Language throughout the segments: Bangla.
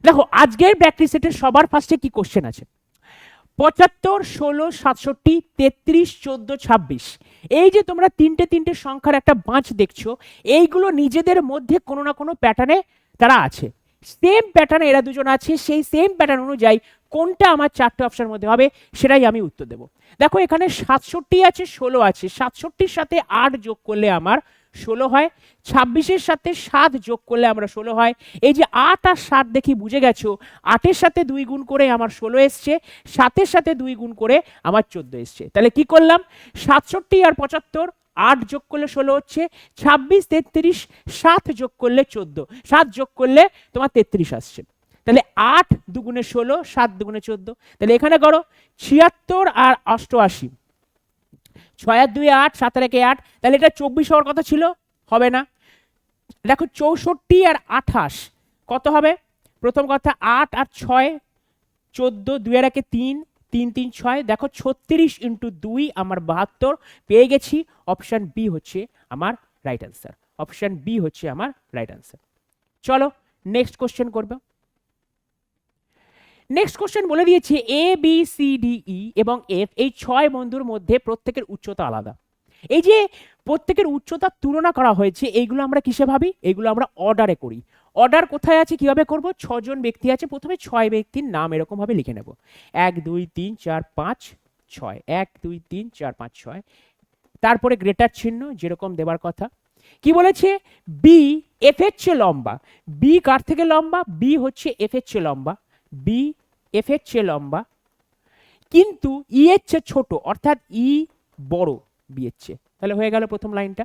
দেখো আজকের প্র্যাকটিস সেটের সবার ফার্স্টে কি কোশ্চেন আছে, 75, 16, 67, 33, 14, 26, এই যে তোমরা তিনটে তিনটে সংখ্যার একটা বাঁচ দেখছো, এইগুলো নিজেদের মধ্যে কোনো না কোনো প্যাটার্নে তারা আছে, সেম প্যাটার্নে এরা দুজন আছে, সেই সেম প্যাটার্ন অনুযায়ী কোনটা আমার চারটে অপশনের মধ্যে হবে সেটাই আমি উত্তর দেবো। দেখো এখানে 67 আছে, 16 আছে, 67-র সাথে 8 যোগ করলে আমার 16 হয়, 26-এর সাথে 7 যোগ করলে আমরা 16 হয়। এই যে 8 আর 7 দেখি বুঝে গেছো, 8-এর সাথে 2 গুণ করে আমার 16 এসছে, 7-এর সাথে 2 গুণ করে আমার 14 এসছে। তাহলে কি করলাম, 67 আর 75, 8 যোগ করলে 16 হচ্ছে, 26, 33, 7 যোগ করলে 14, 7 যোগ করলে তোমার 33 আসছে। তাহলে 8 দুগুণে 16, 7 দুগুণে 14, তাহলে এখানে করো 76 আর 88, 6 আর 2 8, 7 আর 1 8, তাহলে এটা 24 হওয়ার কথা ছিল, হবে না। দেখো 64 আর 28 কত হবে, প্রথম কথা 8 আর 6 14, 2 আর 1 3, 3 3 6, দেখো 36 ইন্টু 2 আমার 72 পেয়ে গেছি। অপশন বি হচ্ছে আমার রাইট অ্যান্সার, অপশন বি হচ্ছে আমার রাইট অ্যান্সার। চলো নেক্সট কোশ্চেন করবো। নেক্সট কোশ্চেন বলে দিয়েছে এ বি সি ডি ই এবং এফ, এই 6 বন্ধুর মধ্যে প্রত্যেকের উচ্চতা আলাদা। এই যে প্রত্যেকের উচ্চতার তুলনা করা হয়েছে, এইগুলো আমরা কিসে ভাবি, এইগুলো আমরা অর্ডারে করি। অর্ডার কোথায় আছে, কিভাবে করব, 6 জন ব্যক্তি আছে, প্রথমে 6 ব্যক্তির নাম এরকম ভাবে লিখে নেব, 1 2 3 4 5 6, 1 2 3 4 5 6, তারপরে গ্রেটার চিহ্ন যেরকম দেবার কথা। কি বলেছে, বি এফ এর চেয়ে লম্বা, বি কার থেকে লম্বা, বি হচ্ছে এফ এর চেয়ে লম্বা, বি এফ এর চেয়ে লম্বা, কিন্তু ই এর চেয়ে ছোট, অর্থাৎ ই বড় বি এর চেয়ে। তাহলে হয়ে গেল প্রথম লাইনটা।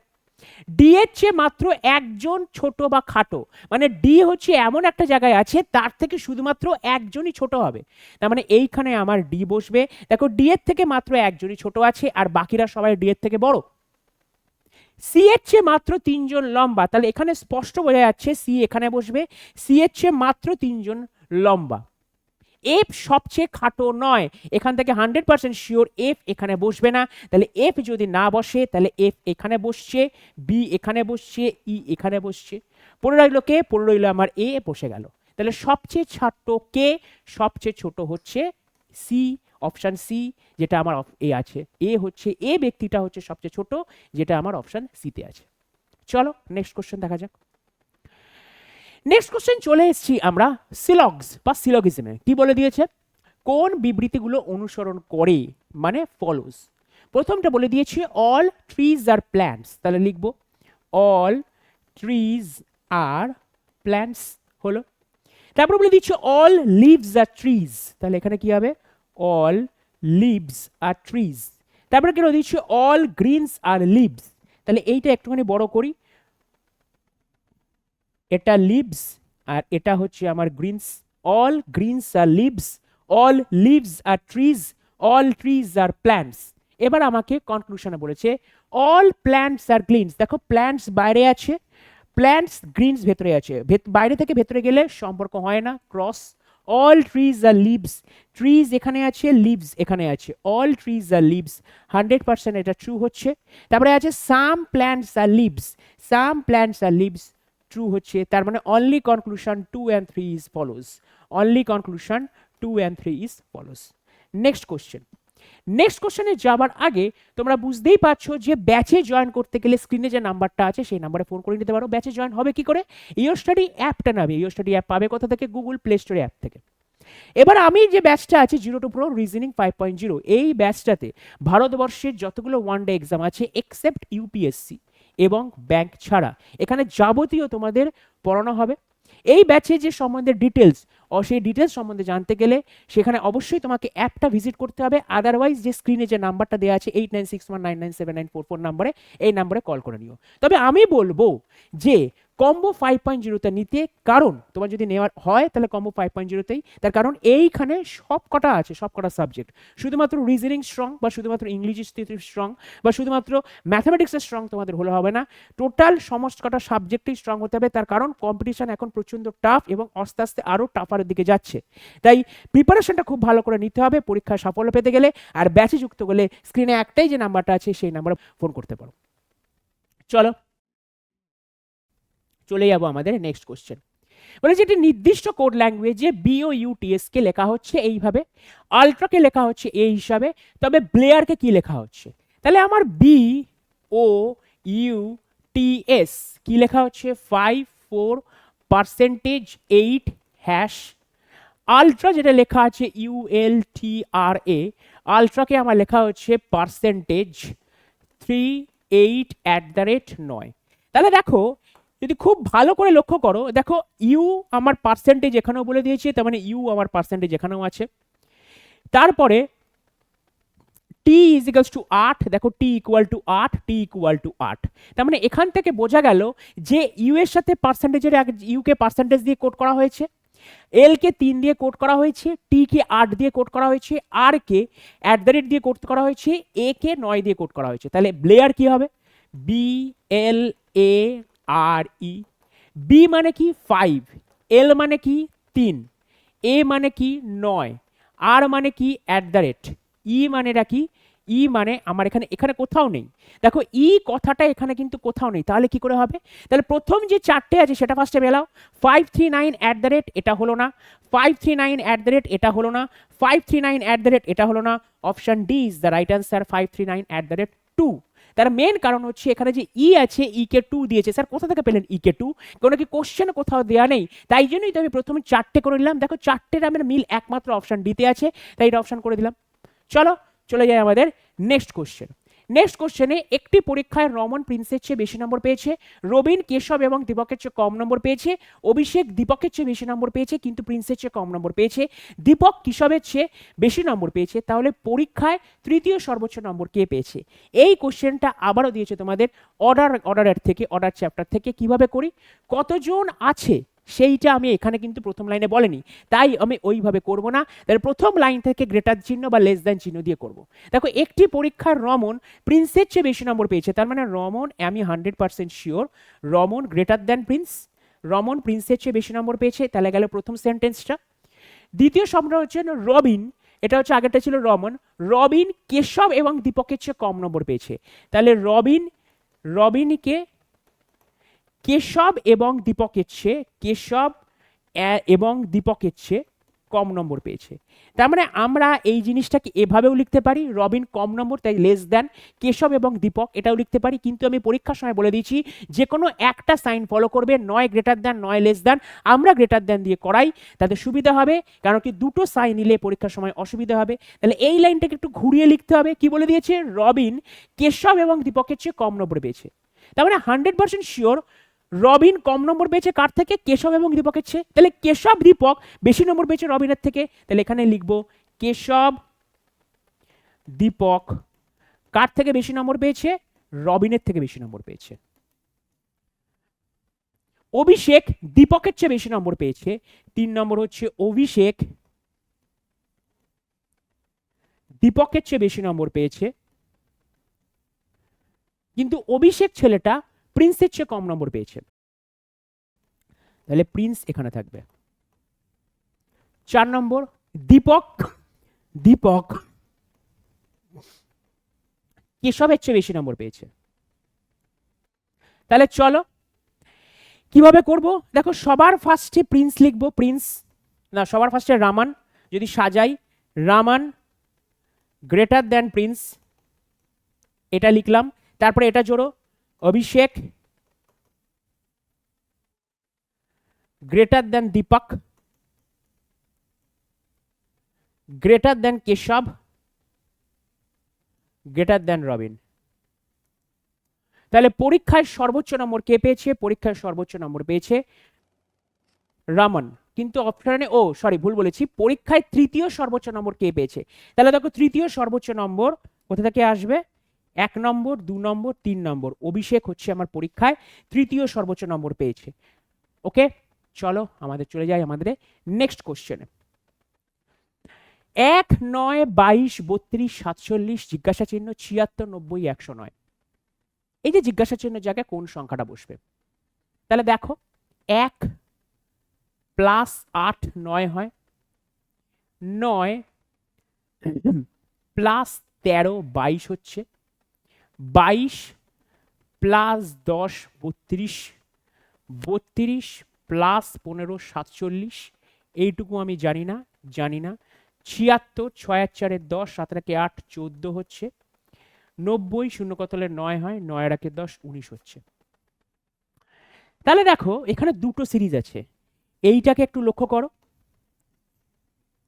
ডি এর চেয়ে মাত্র একজন ছোট বা খাটো, মানে ডি হচ্ছে এমন একটা জায়গায় আছে তার থেকে শুধুমাত্র একজনই ছোট হবে, তার মানে এইখানে আমার ডি বসবে। দেখো ডি এর থেকে মাত্র একজনই ছোট আছে আর বাকিরা সবাই ডি এর থেকে বড়। সি এর চেয়ে মাত্র 3 জন লম্বা, তাহলে এখানে স্পষ্ট বোঝা যাচ্ছে সি এখানে বসবে, সি এর চেয়ে মাত্র 3 জন লম্বা। এফ সবচেয়ে খাটো নয়, এখান থেকে 100% শিওর এফ এখানে বসবে না, তাহলে এফ যদি না বসে তাহলে এফ এখানে বসছে, বি এখানে বসছে, ই এখানে বসছে, পড়ে রইল কে, পড়ে রইল আমার এ, বসে গেল। তাহলে সবচেয়ে ছোট কে, সবচেয়ে ছোট হচ্ছে সি, অপশন সি, যেটা আমার এ আছে, এ হচ্ছে এ ব্যক্তিটা হচ্ছে সবচেয়ে ছোট, যেটা আমার অপশন সিতে আছে। চলো নেক্সট কোশ্চেন দেখা যাক। নেক্সট কোশ্চেন চলে এসেছি আমরা সিলগস বা সিলগিজমে। কি বলে দিয়েছে, কোন বিবৃতিগুলো অনুসরণ করে, মানে ফলোস। প্রথমটা বলে দিয়েছে অল ট্রিজ আর প্ল্যান্টস, তাহলে লিখবো অল ট্রিজ আর প্ল্যান্টস হলো। তারপর বলে দিচ্ছে অল লিভস আর ট্রিজ, তাহলে এখানে কি হবে অল লিভস আর ট্রিজ। তারপরে কি বলে দিচ্ছে অল গ্রিনস আর লিভস, তাহলে এইটা একটুখানি বড় করি, এটা লিভস আর এটা হচ্ছে আমার গ্রিনস, অল গ্রিনস আর লিভস, অল লিভস আর ট্রিজ, অল ট্রিজ আর প্ল্যান্টস। এবার আমাকে কনক্লুশনে বলেছে অল প্ল্যান্টস আর গ্রিনস, দেখো প্ল্যান্টস বাইরে আছে, প্ল্যান্টস গ্রিনস ভেতরে আছে, বাইরে থেকে ভেতরে গেলে সম্পর্ক হয় না, ক্রস। অল ট্রিজ আর লিভস, ট্রিজ এখানে আছে, লিভস এখানে আছে, অল ট্রিজ আর লিভস 100% এটা ট্রু হচ্ছে। তারপরে আছে সাম প্ল্যান্টস আর লিভস, সাম প্ল্যান্টস আর লিভস ট্রু হচ্ছে, তার মানে only conclusion 2 and 3 is follows, only conclusion 2 and 3 is follows. Next question. Next কোশ্চেনে যাবার আগে তোমরা বুঝতেই পারছো যে ব্যাচে জয়েন করতে গেলে স্ক্রিনে যে নাম্বারটা আছে সেই নাম্বারে ফোন করে নিতে পারো। ব্যাচে জয়েন হবে কি করে, ইওর স্টাডি অ্যাপটা নেবে, ইওর স্টাডি অ্যাপ পাবে কোথা থেকে, গুগল প্লে স্টোরে অ্যাপ থেকে। এবার আমি যে ব্যাচটা আছে 0 to Pro রিজনিং 5.0, এই ব্যাচটাতে ভারতবর্ষের যতগুলো ওয়ান ডে এক্সাম আছে এক্সেপ্ট ইউপিএসসি এবং ব্যাংক ছাড়া এখানে যাবতীয় তোমাদের পড়ানো হবে। এই ব্যাচে যে সম্বন্ধে ডিটেলস সেই ডিটেলস সম্বন্ধে জানতে গেলে সেখানে অবশ্যই তোমাকে অ্যাপটা ভিজিট করতে হবে, আদারওয়াইজ যে স্ক্রিনে যে নাম্বারটা দেওয়া আছে 8961997944 নাম্বারে, এই নাম্বারে কল করে নিও। তবে আমি বলবো যে কম্বো 5.0তে নিতে, কারণ তোমার যদি নেওয়ার হয় তাহলে কম্বো 5.0তেই, তার কারণ এইখানে সব কটা আছে, সব কটা সাবজেক্ট, শুধুমাত্র রিজনিং স্ট্রং বা শুধুমাত্র ইংলিশ স্ট্রং বা শুধুমাত্র ম্যাথামেটিক্সের স্ট্রং তোমাদের হলে হবে না, টোটাল সমস্ত কটা সাবজেক্টেই স্ট্রং হতে হবে, তার কারণ কম্পিটিশন এখন প্রচণ্ড টাফ এবং আস্তে আস্তে আরও টাফারের দিকে যাচ্ছে। তাই প্রিপারেশনটা খুব ভালো করে নিতে হবে পরীক্ষায় সাফল্য পেতে গেলে। আর ব্যাচে যুক্ত হলে স্ক্রিনে একটাই যে নাম্বারটা আছে সেই নাম্বারে ফোন করতে পারো। চলো চলে যাবো আমাদের নেক্সট কোশ্চেন। বলেছে একটি নির্দিষ্ট কোড ল্যাঙ্গুয়েজে BOUTS কে লেখা হচ্ছে এইভাবে, আলট্রাকে লেখা হচ্ছে এই হিসাবে, তবে ব্লেয়ারকে কি লেখা হচ্ছে? তাহলে আমার BOUTS কি লেখা হচ্ছে 54%8 হ্যাশ। আলট্রা যেটা লেখা আছে ULTRA, আলট্রাকে আমার লেখা হচ্ছে পার্সেন্টেজ 38@9। তাহলে দেখো যদি খুব ভালো করে লক্ষ্য করো, দেখো ইউ আমার পার্সেন্টেজ এখানেও বলে দিয়েছে, তার মানে ইউ আমার পার্সেন্টেজ এখানেও আছে। তারপরে টি ইজ ইকালস টু 8, দেখো T equal to 8, T equal to 8। তার মানে এখান থেকে বোঝা গেল যে ইউ এর সাথে পার্সেন্টেজের ইউ কে পার্সেন্টেজ দিয়ে কোড করা হয়েছে, এল কে 3 দিয়ে কোড করা হয়েছে, টি কে 8 দিয়ে কোড করা হয়েছে, আর কে @ দিয়ে কোড করা হয়েছে, এ কে 9 দিয়ে কোড করা হয়েছে। তাহলে ব্লেয়ার কি হবে? BLARE। বি মানে কি 5, এল মানে কি 3, এ মানে কি 9, আর মানে কি @ ই মানেটা কি? ই মানে আমার এখানে এখানে কোথাও নেই, দেখো ই কথাটা এখানে কিন্তু কোথাও নেই। তাহলে কি করে হবে? তাহলে প্রথম যে চারটে আছে সেটা ফার্স্টে মেলাও। 539 এটা হলো না, 539 এটা হলো না, 539 এটা হলো না। Option D is the right answer, 539 তার মেন কারণ হচ্ছে এখানে যে ই আছে, ই কে 2 দিয়েছে। স্যার কোথা থেকে পেলেন ই কে 2? কোনো কি কোশ্চেন কোথাও দেওয়া নেই, তাই জন্যই তো আমি প্রথমে চারটে করে নিলাম। দেখো চারটের আমার মিল একমাত্র অপশন ডিতে আছে, তাই এটা অপশন করে দিলাম। চলো চলে যাই আমাদের নেক্সট কোশ্চেন। নেক্সট কোশ্চেনে একটি পরীক্ষায় রমন প্রিন্সের চেয়ে বেশি নম্বর পেয়েছে, রবিন কেশব এবং দীপকের চেয়ে কম নম্বর পেয়েছে, অভিষেক দীপকের চেয়ে বেশি নম্বর পেয়েছে কিন্তু প্রিন্সের চেয়ে কম নম্বর পেয়েছে, দীপক কেশবের চেয়ে বেশি নম্বর পেয়েছে, তাহলে পরীক্ষায় তৃতীয় সর্বোচ্চ নম্বর কে পেয়েছে? এই কোশ্চেনটা আবারও দিয়েছে তোমাদের অর্ডারের থেকে, অর্ডার চ্যাপ্টার থেকে। কিভাবে করি, কতজন আছে সেইটা আমি এখানে কিন্তু প্রথম লাইনে বলেনি, তাই আমি ওইভাবে করব না। তাহলে প্রথম লাইন থেকে গ্রেটার চিহ্ন বা লেস দ্যান চিহ্ন দিয়ে করব। দেখো একটি পরীক্ষার রমন প্রিন্সের চেয়ে বেশি নম্বর পেয়েছে, তার মানে রমন, আমি 100% sure Raman greater than Prince, Raman প্রিন্সের চেয়ে বেশি নম্বর পেয়েছে। তাহলে গেল প্রথম সেন্টেন্সটা। দ্বিতীয় শব্দ হচ্ছে রবিন, এটা হচ্ছে আগেরটা ছিল রমন, রবিন কেশব এবং দীপকের চেয়ে কম নম্বর পেয়েছে। তাহলে রবিনকে কেশব এবং দীপকের চেয়ে, কেশব এবং দীপকের চেয়ে কম নম্বর পেয়েছে। তার মানে আমরা এই জিনিসটাকে এভাবেও লিখতে পারি, রবিন কম নম্বর তাই লেস দ্যান, কেশব এবং দীপক এটাও লিখতে পারি। কিন্তু আমি পরীক্ষার সময় বলে দিয়েছি যে কোনো একটা সাইন ফলো করবে, নয় গ্রেটার দ্যান নয় লেস দ্যান। আমরা গ্রেটার দ্যান দিয়ে করাই, তাতে সুবিধা হবে, কারণ কি দুটো সাইন নিলে পরীক্ষার সময় অসুবিধা হবে। তাহলে এই লাইনটাকে একটু ঘুরিয়ে লিখতে হবে। কি বলে দিয়েছে? রবিন কেশব এবং দীপকের চেয়ে কম নম্বর পেয়েছে। তার মানে 100% শিওর রবিন কম নম্বর পেয়েছে কার থেকে? কেশব এবং দীপকের চেয়ে। তাহলে কেশব দীপক বেশি নম্বর পেয়েছে রবিনের থেকে, তাহলে এখানে লিখব কেশব দীপক কার থেকে বেশি নম্বর পেয়েছে? রবিনের থেকে বেশি নম্বর পেয়েছে। অভিষেক দীপকের চেয়ে বেশি নম্বর পেয়েছে, 3 নম্বর হচ্ছে অভিষেক দীপকের চেয়ে বেশি নম্বর পেয়েছে, কিন্তু অভিষেক ছেলেটা প্রিন্সের চেয়ে কম নম্বর পেয়েছে, তাহলে প্রিন্স এখানে থাকবে। 4 নম্বর দীপক কেশবের চেয়ে বেশি নম্বর পেয়েছে। তাহলে চলো কিভাবে করব, দেখো সবার ফার্স্টে প্রিন্স লিখবো, প্রিন্স না সবার ফার্স্টে রামান, যদি সাজাই রামান গ্রেটার দ্যান প্রিন্স, এটা লিখলাম। তারপরে এটা জোড়ো Abhishek greater than Deepak greater than Keshab greater than Robin. তাহলে পরীক্ষায় সর্বোচ্চ নম্বর কে পেয়েছে? পরীক্ষায় সর্বোচ্চ নম্বর পেয়েছে রামন, কিন্তু অপশনে ভুল বলেছি, পরীক্ষায় তৃতীয় সর্বোচ্চ নম্বর কে পেয়েছে? তাহলে দেখো তৃতীয় সর্বোচ্চ নম্বর কোথা থেকে আসবে? 1 নম্বর, 2 নম্বর, 3 নম্বর। অভিষেক হচ্ছে আমার পরীক্ষায় তৃতীয় সর্বোচ্চ নম্বর পেয়েছে। ওকে, চলো আমাদের চলে যাই আমাদের নেক্সট কোশ্চেনে। 1, 9, 22, 32, 47 জিজ্ঞাসা চিহ্ন 76, 90, 109। এই যে জিজ্ঞাসা চিহ্নের জায়গায় কোন সংখ্যাটা বসবে? তাহলে দেখো 1 প্লাস 8 9 হয়, 9 প্লাস 13 22 হচ্ছে, 22 প্লাস 10 32, 32 প্লাস 15 47, এইটুকু আমি জানি না 76, 6 আর 4 10, 7 আর 8 14 হচ্ছে, 90 শূন্য কত হলে 9 হয়, 9 আর 10 19 হচ্ছে। তাহলে দেখো এখানে দুটো সিরিজ আছে, এইটাকে একটু লক্ষ্য করো,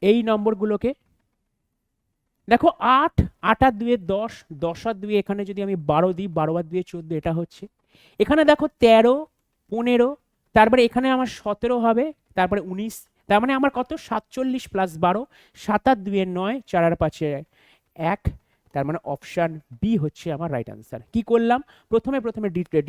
এই নম্বরগুলোকে দেখো, 8 8 আর 2 10, 10 আর 2 এখানে যদি আমি 12 দিই, 12 আর 2 14, এটা হচ্ছে। এখানে দেখো 13 15, তারপরে এখানে আমার 17 হবে, তারপরে 19, তার মানে আমার কত 47 প্লাস 12, 7 আর 2 9, 4 আর 5 1, তার মানে অপশন বি হচ্ছে আমার রাইট আনসার। কি করলাম, প্রথমে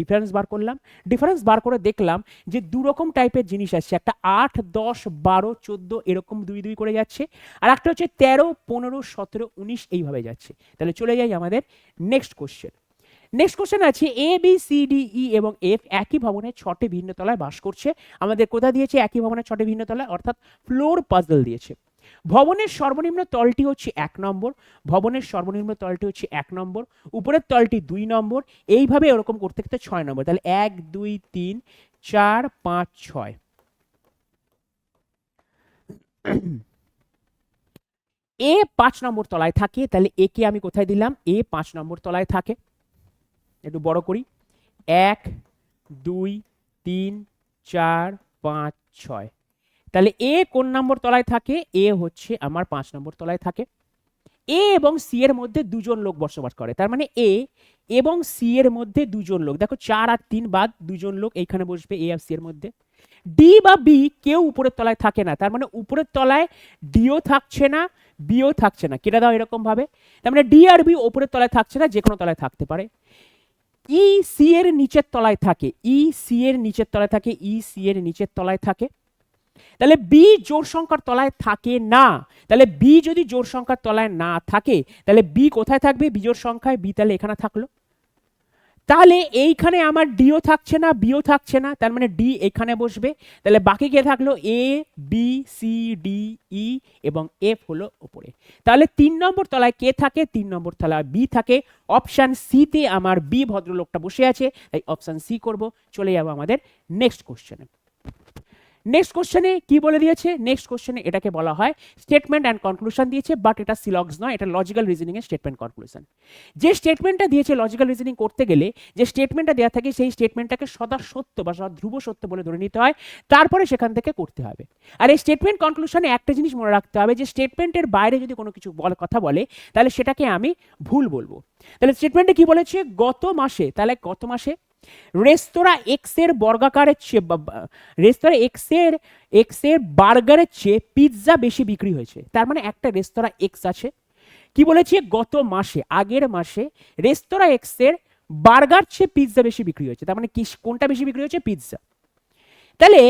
ডিফারেন্স বার করলাম, ডিফারেন্স বার করে দেখলাম যে দু রকম টাইপের জিনিস আসছে, একটা 8 10 12 14 এরকম 2 2 করে যাচ্ছে, আর একটা হচ্ছে 13 15 17 19 এইভাবে যাচ্ছে। তাহলে চলে যাই আমাদের নেক্সট কোশ্চেন। নেক্সট কোশ্চেন আছে এ বি সি ডি ই এবং এফ একই ভবনের 6টি ভিন্ন তলায় বাস করছে। আমাদের কোথা দিয়েছে, একই ভবনের 6টি ভিন্ন তলায়, অর্থাৎ ফ্লোর পাজল দিয়েছে। ভবনের সর্বনিম্ন তলটি হচ্ছে 1 নম্বর, ভবনের সর্বনিম্ন তলটি হচ্ছে 1 নম্বর, উপরের তলটি 2 নম্বর, এইভাবে এরকম করতে করতে 6 নম্বর। তাহলে 1 2 3 4 5 6। এ 5 নম্বর তলায় থাকে, তাহলে এ কে আমি কোথায় দিলাম, এ 5 নম্বর তলায় থাকে, একটু বড় করি, 1 2 3 4 5 6। তাহলে এ কোন নম্বর তলায় থাকে, এ হচ্ছে আমার 5 নম্বর তলায় থাকে। এ এবং সি এর মধ্যে দুজন লোক বসবাস করে, তার মানে এ এবং সি এর মধ্যে দুজন লোক, দেখো 4 আর 3 বাদ দুজন লোক এইখানে বসবে এ আর সি এর মধ্যে। ডি বা বি কেউ উপরের তলায় থাকে না, তার মানে উপরের তলায় ডিও থাকছে না, বিও থাকছে না, কেটে দাও এরকম ভাবে, তার মানে ডি আর বি উপরের তলায় থাকছে না, যে কোনো তলায় থাকতে পারে। ই সি এর নিচের তলায় থাকে, ই সি এর নিচের তলায় থাকে, ই সি এর নিচের তলায় থাকে। তাহলে বি জোড় সংখ্যার তলায় থাকে না, তাহলে বি যদি জোড় সংখ্যার তলায় না থাকে তাহলে বি কোথায় থাকবে, বিজোড় সংখ্যায়, বি তাহলে এখানে থাকলো। তাহলে এইখানে আমার ডিও থাকছে না, বিও থাকছে না, তার মানে ডি এখানে বসবে। তাহলে বাকি কে থাকলো, এ বি সি ডি ই এবং এফ হলো উপরে। তাহলে 3 নম্বর তলায় কে থাকে, 3 নম্বর তলায় বি থাকে। অপশন সি তে আমার বি ভদ্রলোকটা বসে আছে, তাই অপশন সি করব। চলে যাবো আমাদের নেক্সট কোশ্চেনে। নেক্সট কোশ্চেনে কি বলে দিয়েছে, নেক্সট কোশ্চেনে এটাকে বলা হয় স্টেটমেন্ট অ্যান্ড কনক্লুশন দিয়েছে, বাট এটা সিলগস নয়, এটা লজিক্যাল রিজনিং এর স্টেটমেন্ট কনক্লুশন। যে স্টেটমেন্টটা দিয়েছে লজিক্যাল রিজনিং করতে গেলে যে স্টেটমেন্টটা দেওয়া থাকে, সেই স্টেটমেন্টটাকে সদা সত্য বা সদা ধ্রুব সত্য বলে ধরে নিতে হয়, তারপরে সেখান থেকে করতে হবে। আর এই স্টেটমেন্ট কনক্লুশনে একটা জিনিস মনে রাখতে হবে, যে স্টেটমেন্টের বাইরে যদি কোনো কিছু কথা বলে তাহলে সেটাকে আমি ভুল বলবো। তাহলে স্টেটমেন্টে কি বলেছে, গত মাসে, তাহলে গত মাসে রেস্তোরাঁ এক্স এর বর্গাকারের চেয়ে, রেস্তোরাঁ এক্স এর বার্গারের চেয়ে পিৎজা বেশি বিক্রি হয়েছে। তার মানে একটা রেস্তোরাঁ এক্স আছে, কি বলেছে, গত মাসে, আগের মাসে রেস্তোরাঁ এক্স এর বার্গার চেয়ে পিৎজা বেশি বিক্রি হয়েছে। তার মানে কি, কোনটা বেশি বিক্রি হয়েছে, পিৎজা। তাহলে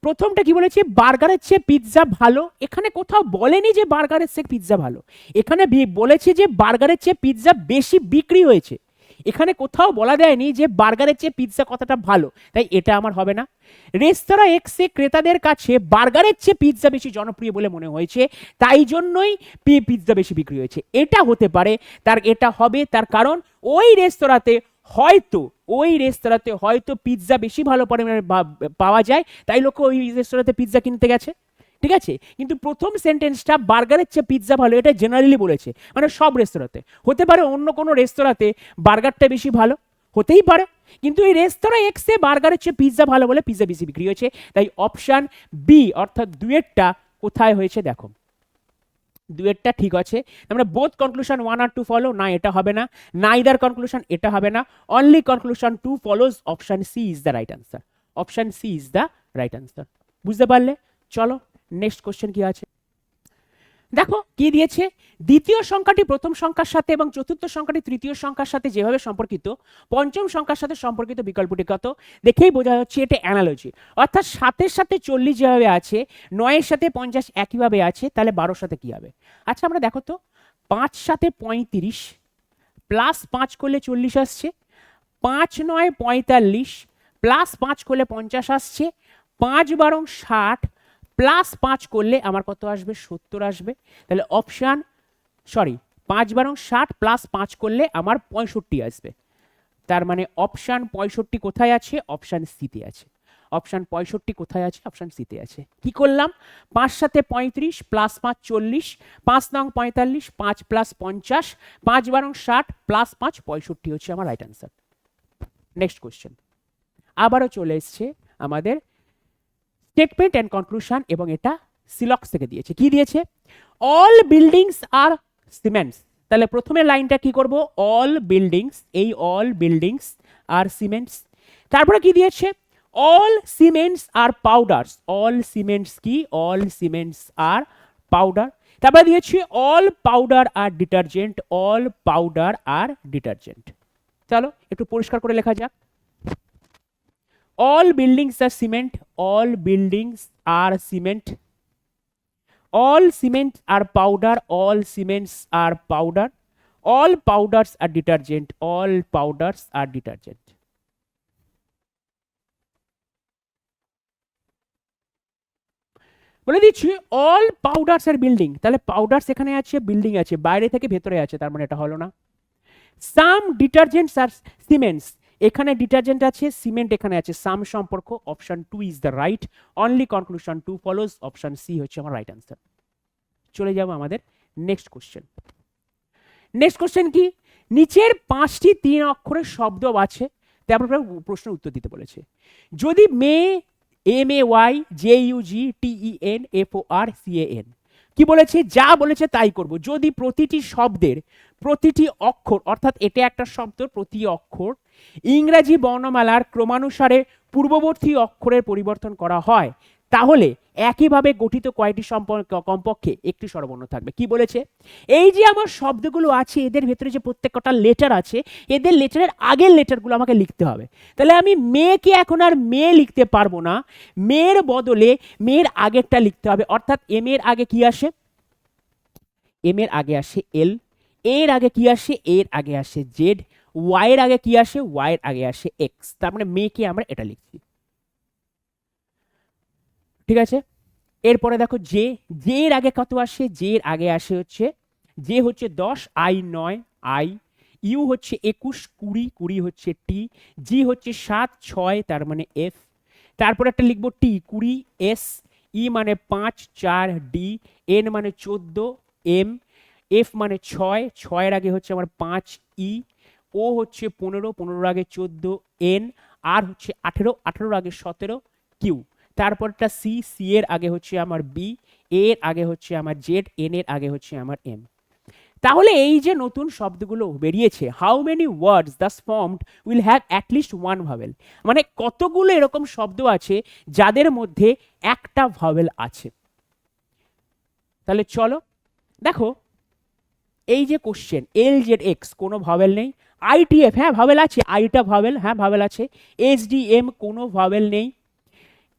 প্রথমটা কি বলেছে, বার্গারের চেয়ে পিৎজা ভালো, এখানে কোথাও বলেনি যে বার্গারের চেয়ে পিৎজা ভালো, এখানে বলেছে যে বার্গারের চেয়ে পিৎজা বেশি বিক্রি হয়েছে, এখানে কোথাও বলা দেয়নি যে বার্গারের চেয়ে পিৎজা কতটা ভালো, তাই এটা আমার হবে না। রেস্তোরাঁ এক্সে ক্রেতাদের কাছে বার্গারের চেয়ে পিৎজা বেশি জনপ্রিয় বলে মনে হয়েছে, তাই জন্যই পিৎজা বেশি বিক্রি হয়েছে, এটা হতে পারে। তার এটা হবে, তার কারণ ওই রেস্তোরাঁতে হয়তো পিৎজা বেশি ভালো পরিমাণে পাওয়া যায়, তাই লোক ওই রেস্তোরাঁতে পিৎজা কিনতে গেছে, ঠিক আছে। কিন্তু প্রথম সেন্টেন্সটা বার্গারের চেয়ে পিৎজা ভালো, এটা জেনারেলি বলেছে, মানে সব রেস্তোরাঁতে। হতে পারে অন্য কোনো রেস্তোরাঁতে বার্গারটা বেশি ভালো, হতেই পারে, কিন্তু এই রেস্তোরাঁ এক্সে বার্গারের চেয়ে পিৎজা ভালো বলে পিৎজা বেশি বিক্রি হয়েছে, তাই অপশন বি অর্থাৎ দুয়েরটা কোথায় হয়েছে দেখো, দুয়েরটা ঠিক আছে। আমরা বোথ কনক্লুশন 1 আর 2 ফলো, না এটা হবে না, নাইদার কনক্লুশন, এটা হবে না, only conclusion 2 follows, option C is the right answer, option C is the right answer. বুঝতে পারলে? চলো নেক্সট কোশ্চেন কি আছে দেখো, কি দিয়েছে, দ্বিতীয় সংখ্যাটি প্রথম সংখ্যার সাথে এবং চতুর্থ সংখ্যাটি তৃতীয় সংখ্যার সাথে যেভাবে সম্পর্কিত, পঞ্চম সংখ্যার সাথে সম্পর্কিত বিকল্পটি কত, দেখেই বোঝা যাচ্ছে এটা অ্যানালজি, অর্থাৎ 7-এর সাথে 40 যেভাবে আছে, 9-এর সাথে 50 একইভাবে আছে, তাহলে 12-এর সাথে কি হবে। আচ্ছা আমরা দেখো তো, 5 সাথে 35 প্লাস 5 করলে 40 আসছে, 5 9 45 প্লাস 5 করলে 50 আসছে, 5 12 60 প্লাস 5 করলে আমার কত আসবে, 70 আসবে। তাহলে অপশান, 5 12 60 প্লাস 5 করলে আমার 65 আসবে। তার মানে অপশান 65 কোথায় আছে, অপশান সিতে আছে, অপশান 65 কোথায় আছে? অপশান সিতে আছে। কি করলাম? 5 সাথে 35 প্লাস 5 40, 5 নং 45, 5 প্লাস 50, 5 বারং 60 প্লাস 5 65 হচ্ছে আমার রাইট অ্যান্সার। নেক্সট কোশ্চেন আবারও চলে এসছে আমাদের স্টেটমেন্ট অ্যান্ড কনক্লুশন, এবং এটা সিলক্স থেকে দিয়েছে। কি দিয়েছে? অল বিল্ডিংস আর সিমেন্টস। তাহলে প্রথমে লাইনটা কি করব? অল বিল্ডিংস, এই অল বিল্ডিংস আর সিমেন্টস। তারপরে কি দিয়েছে? অল সিমেন্টস আর পাউডারস। অল সিমেন্টস কি? অল সিমেন্টস আর পাউডার। তারপরে দিয়েছে অল পাউডার আর ডিটারজেন্ট। অল পাউডার আর ডিটারজেন্ট। চলো একটু পরিষ্কার করে লেখা যাক। all buildings are cement, all buildings are cement, all cements are powder, all cements are powder, all powders are detergent, all powders are detergent. বলে দিচ্ছি অল পাউডার্স আর বিল্ডিং। তাহলে পাউডার্স এখানে আছে, বিল্ডিং আছে, বাইরে থেকে ভেতরে আছে, তার মানে এটা হলো না। সাম ডিটারজেন্টস আর সিমেন্টস, এখানে ডিটারজেন্ট আছে, সিমেন্ট এখানে আছে, সাম সম্পর্ক। Option 2 is the right, only conclusion 2 follows. Option C হচ্ছে আমার রাইট অ্যান্সার। চলে যাব আমাদের নেক্সট কোশ্চেন। নেক্সট কোশ্চেন কি? নিচের 5টি 3 অক্ষরের শব্দ আছে, তারপর প্রশ্নের উত্তর দিতে বলেছে। যদি মে, MAYJUGTENFORCAN, কি বলেছে? যা বলেছে তাই করব। যদি প্রতিটি শব্দের প্রতিটি অক্ষর, অর্থাৎ এটা একটা শব্দ, প্রতি অক্ষর ইংরেজি বর্ণমালার ক্রমানুসারে পূর্ববর্তী অক্ষরের পরিবর্তন করা হয়, তাহলে একইভাবে গঠিত কয়টি কমপক্ষে একটি স্বরবর্ণ থাকবে। কি বলেছে? এই যে আমার শব্দগুলো আছে, এদের ভেতরে যে প্রত্যেকটা লেটার আছে, এদের লেটারের আগের লেটারগুলো আমাকে লিখতে হবে। তাহলে আমি মেয়েকে এখন আর মেয়ে লিখতে পারবো না, মেয়ের বদলে মেয়ের আগেরটা লিখতে হবে। অর্থাৎ এম এর আগে কি আসে? এম এর আগে আসে এল, এর আগে কি আসে? এর আগে আসে জেড, ওয়াই এর আগে কি আসে? ওয়াই এর আগে আসে এক্স। তার মানে মেয়েকে আমরা এটা লিখছি, ঠিক আছে। এরপরে দেখো জে, জে এর আগে কত আসে? জে এর আগে আসে হচ্ছে, জে হচ্ছে 10, আই 9, আই, ইউ হচ্ছে 21, 20, 20 হচ্ছে টি, জি হচ্ছে 7, 6, তার মানে এফ। তারপরে একটা লিখবো টি 20, এস, ই মানে 5, 4, ডি, এন মানে 14, এম, এফ মানে 6, 6 এর আগে হচ্ছে আমার 5, ই, ও হচ্ছে 15, 15 এর আগে 14, এন, আর হচ্ছে 18, 18 এর আগে 17, কিউ। তারপরটা সি, সি এর আগে হচ্ছে আমার বি, এর আগে হচ্ছে আমার জেড, এন এর আগে হচ্ছে আমার এম। তাহলে এই যে নতুন শব্দগুলো বেরিয়েছে, how many words Das formed will have at least one vowel, মানে কতগুলো এরকম শব্দ আছে যাদের মধ্যে একটা ভাওয়েল আছে। তাহলে চলো দেখো, এই যে কোশ্চেন এল জেড এক্স কোনো ভাওয়েল নেই, আইটিএফ হ্যাঁ ভাওয়েল আছে, আইটা ভাওয়েল, হ্যাঁ ভাওয়েল আছে, এসডিএম কোনো ভাওয়েল নেই,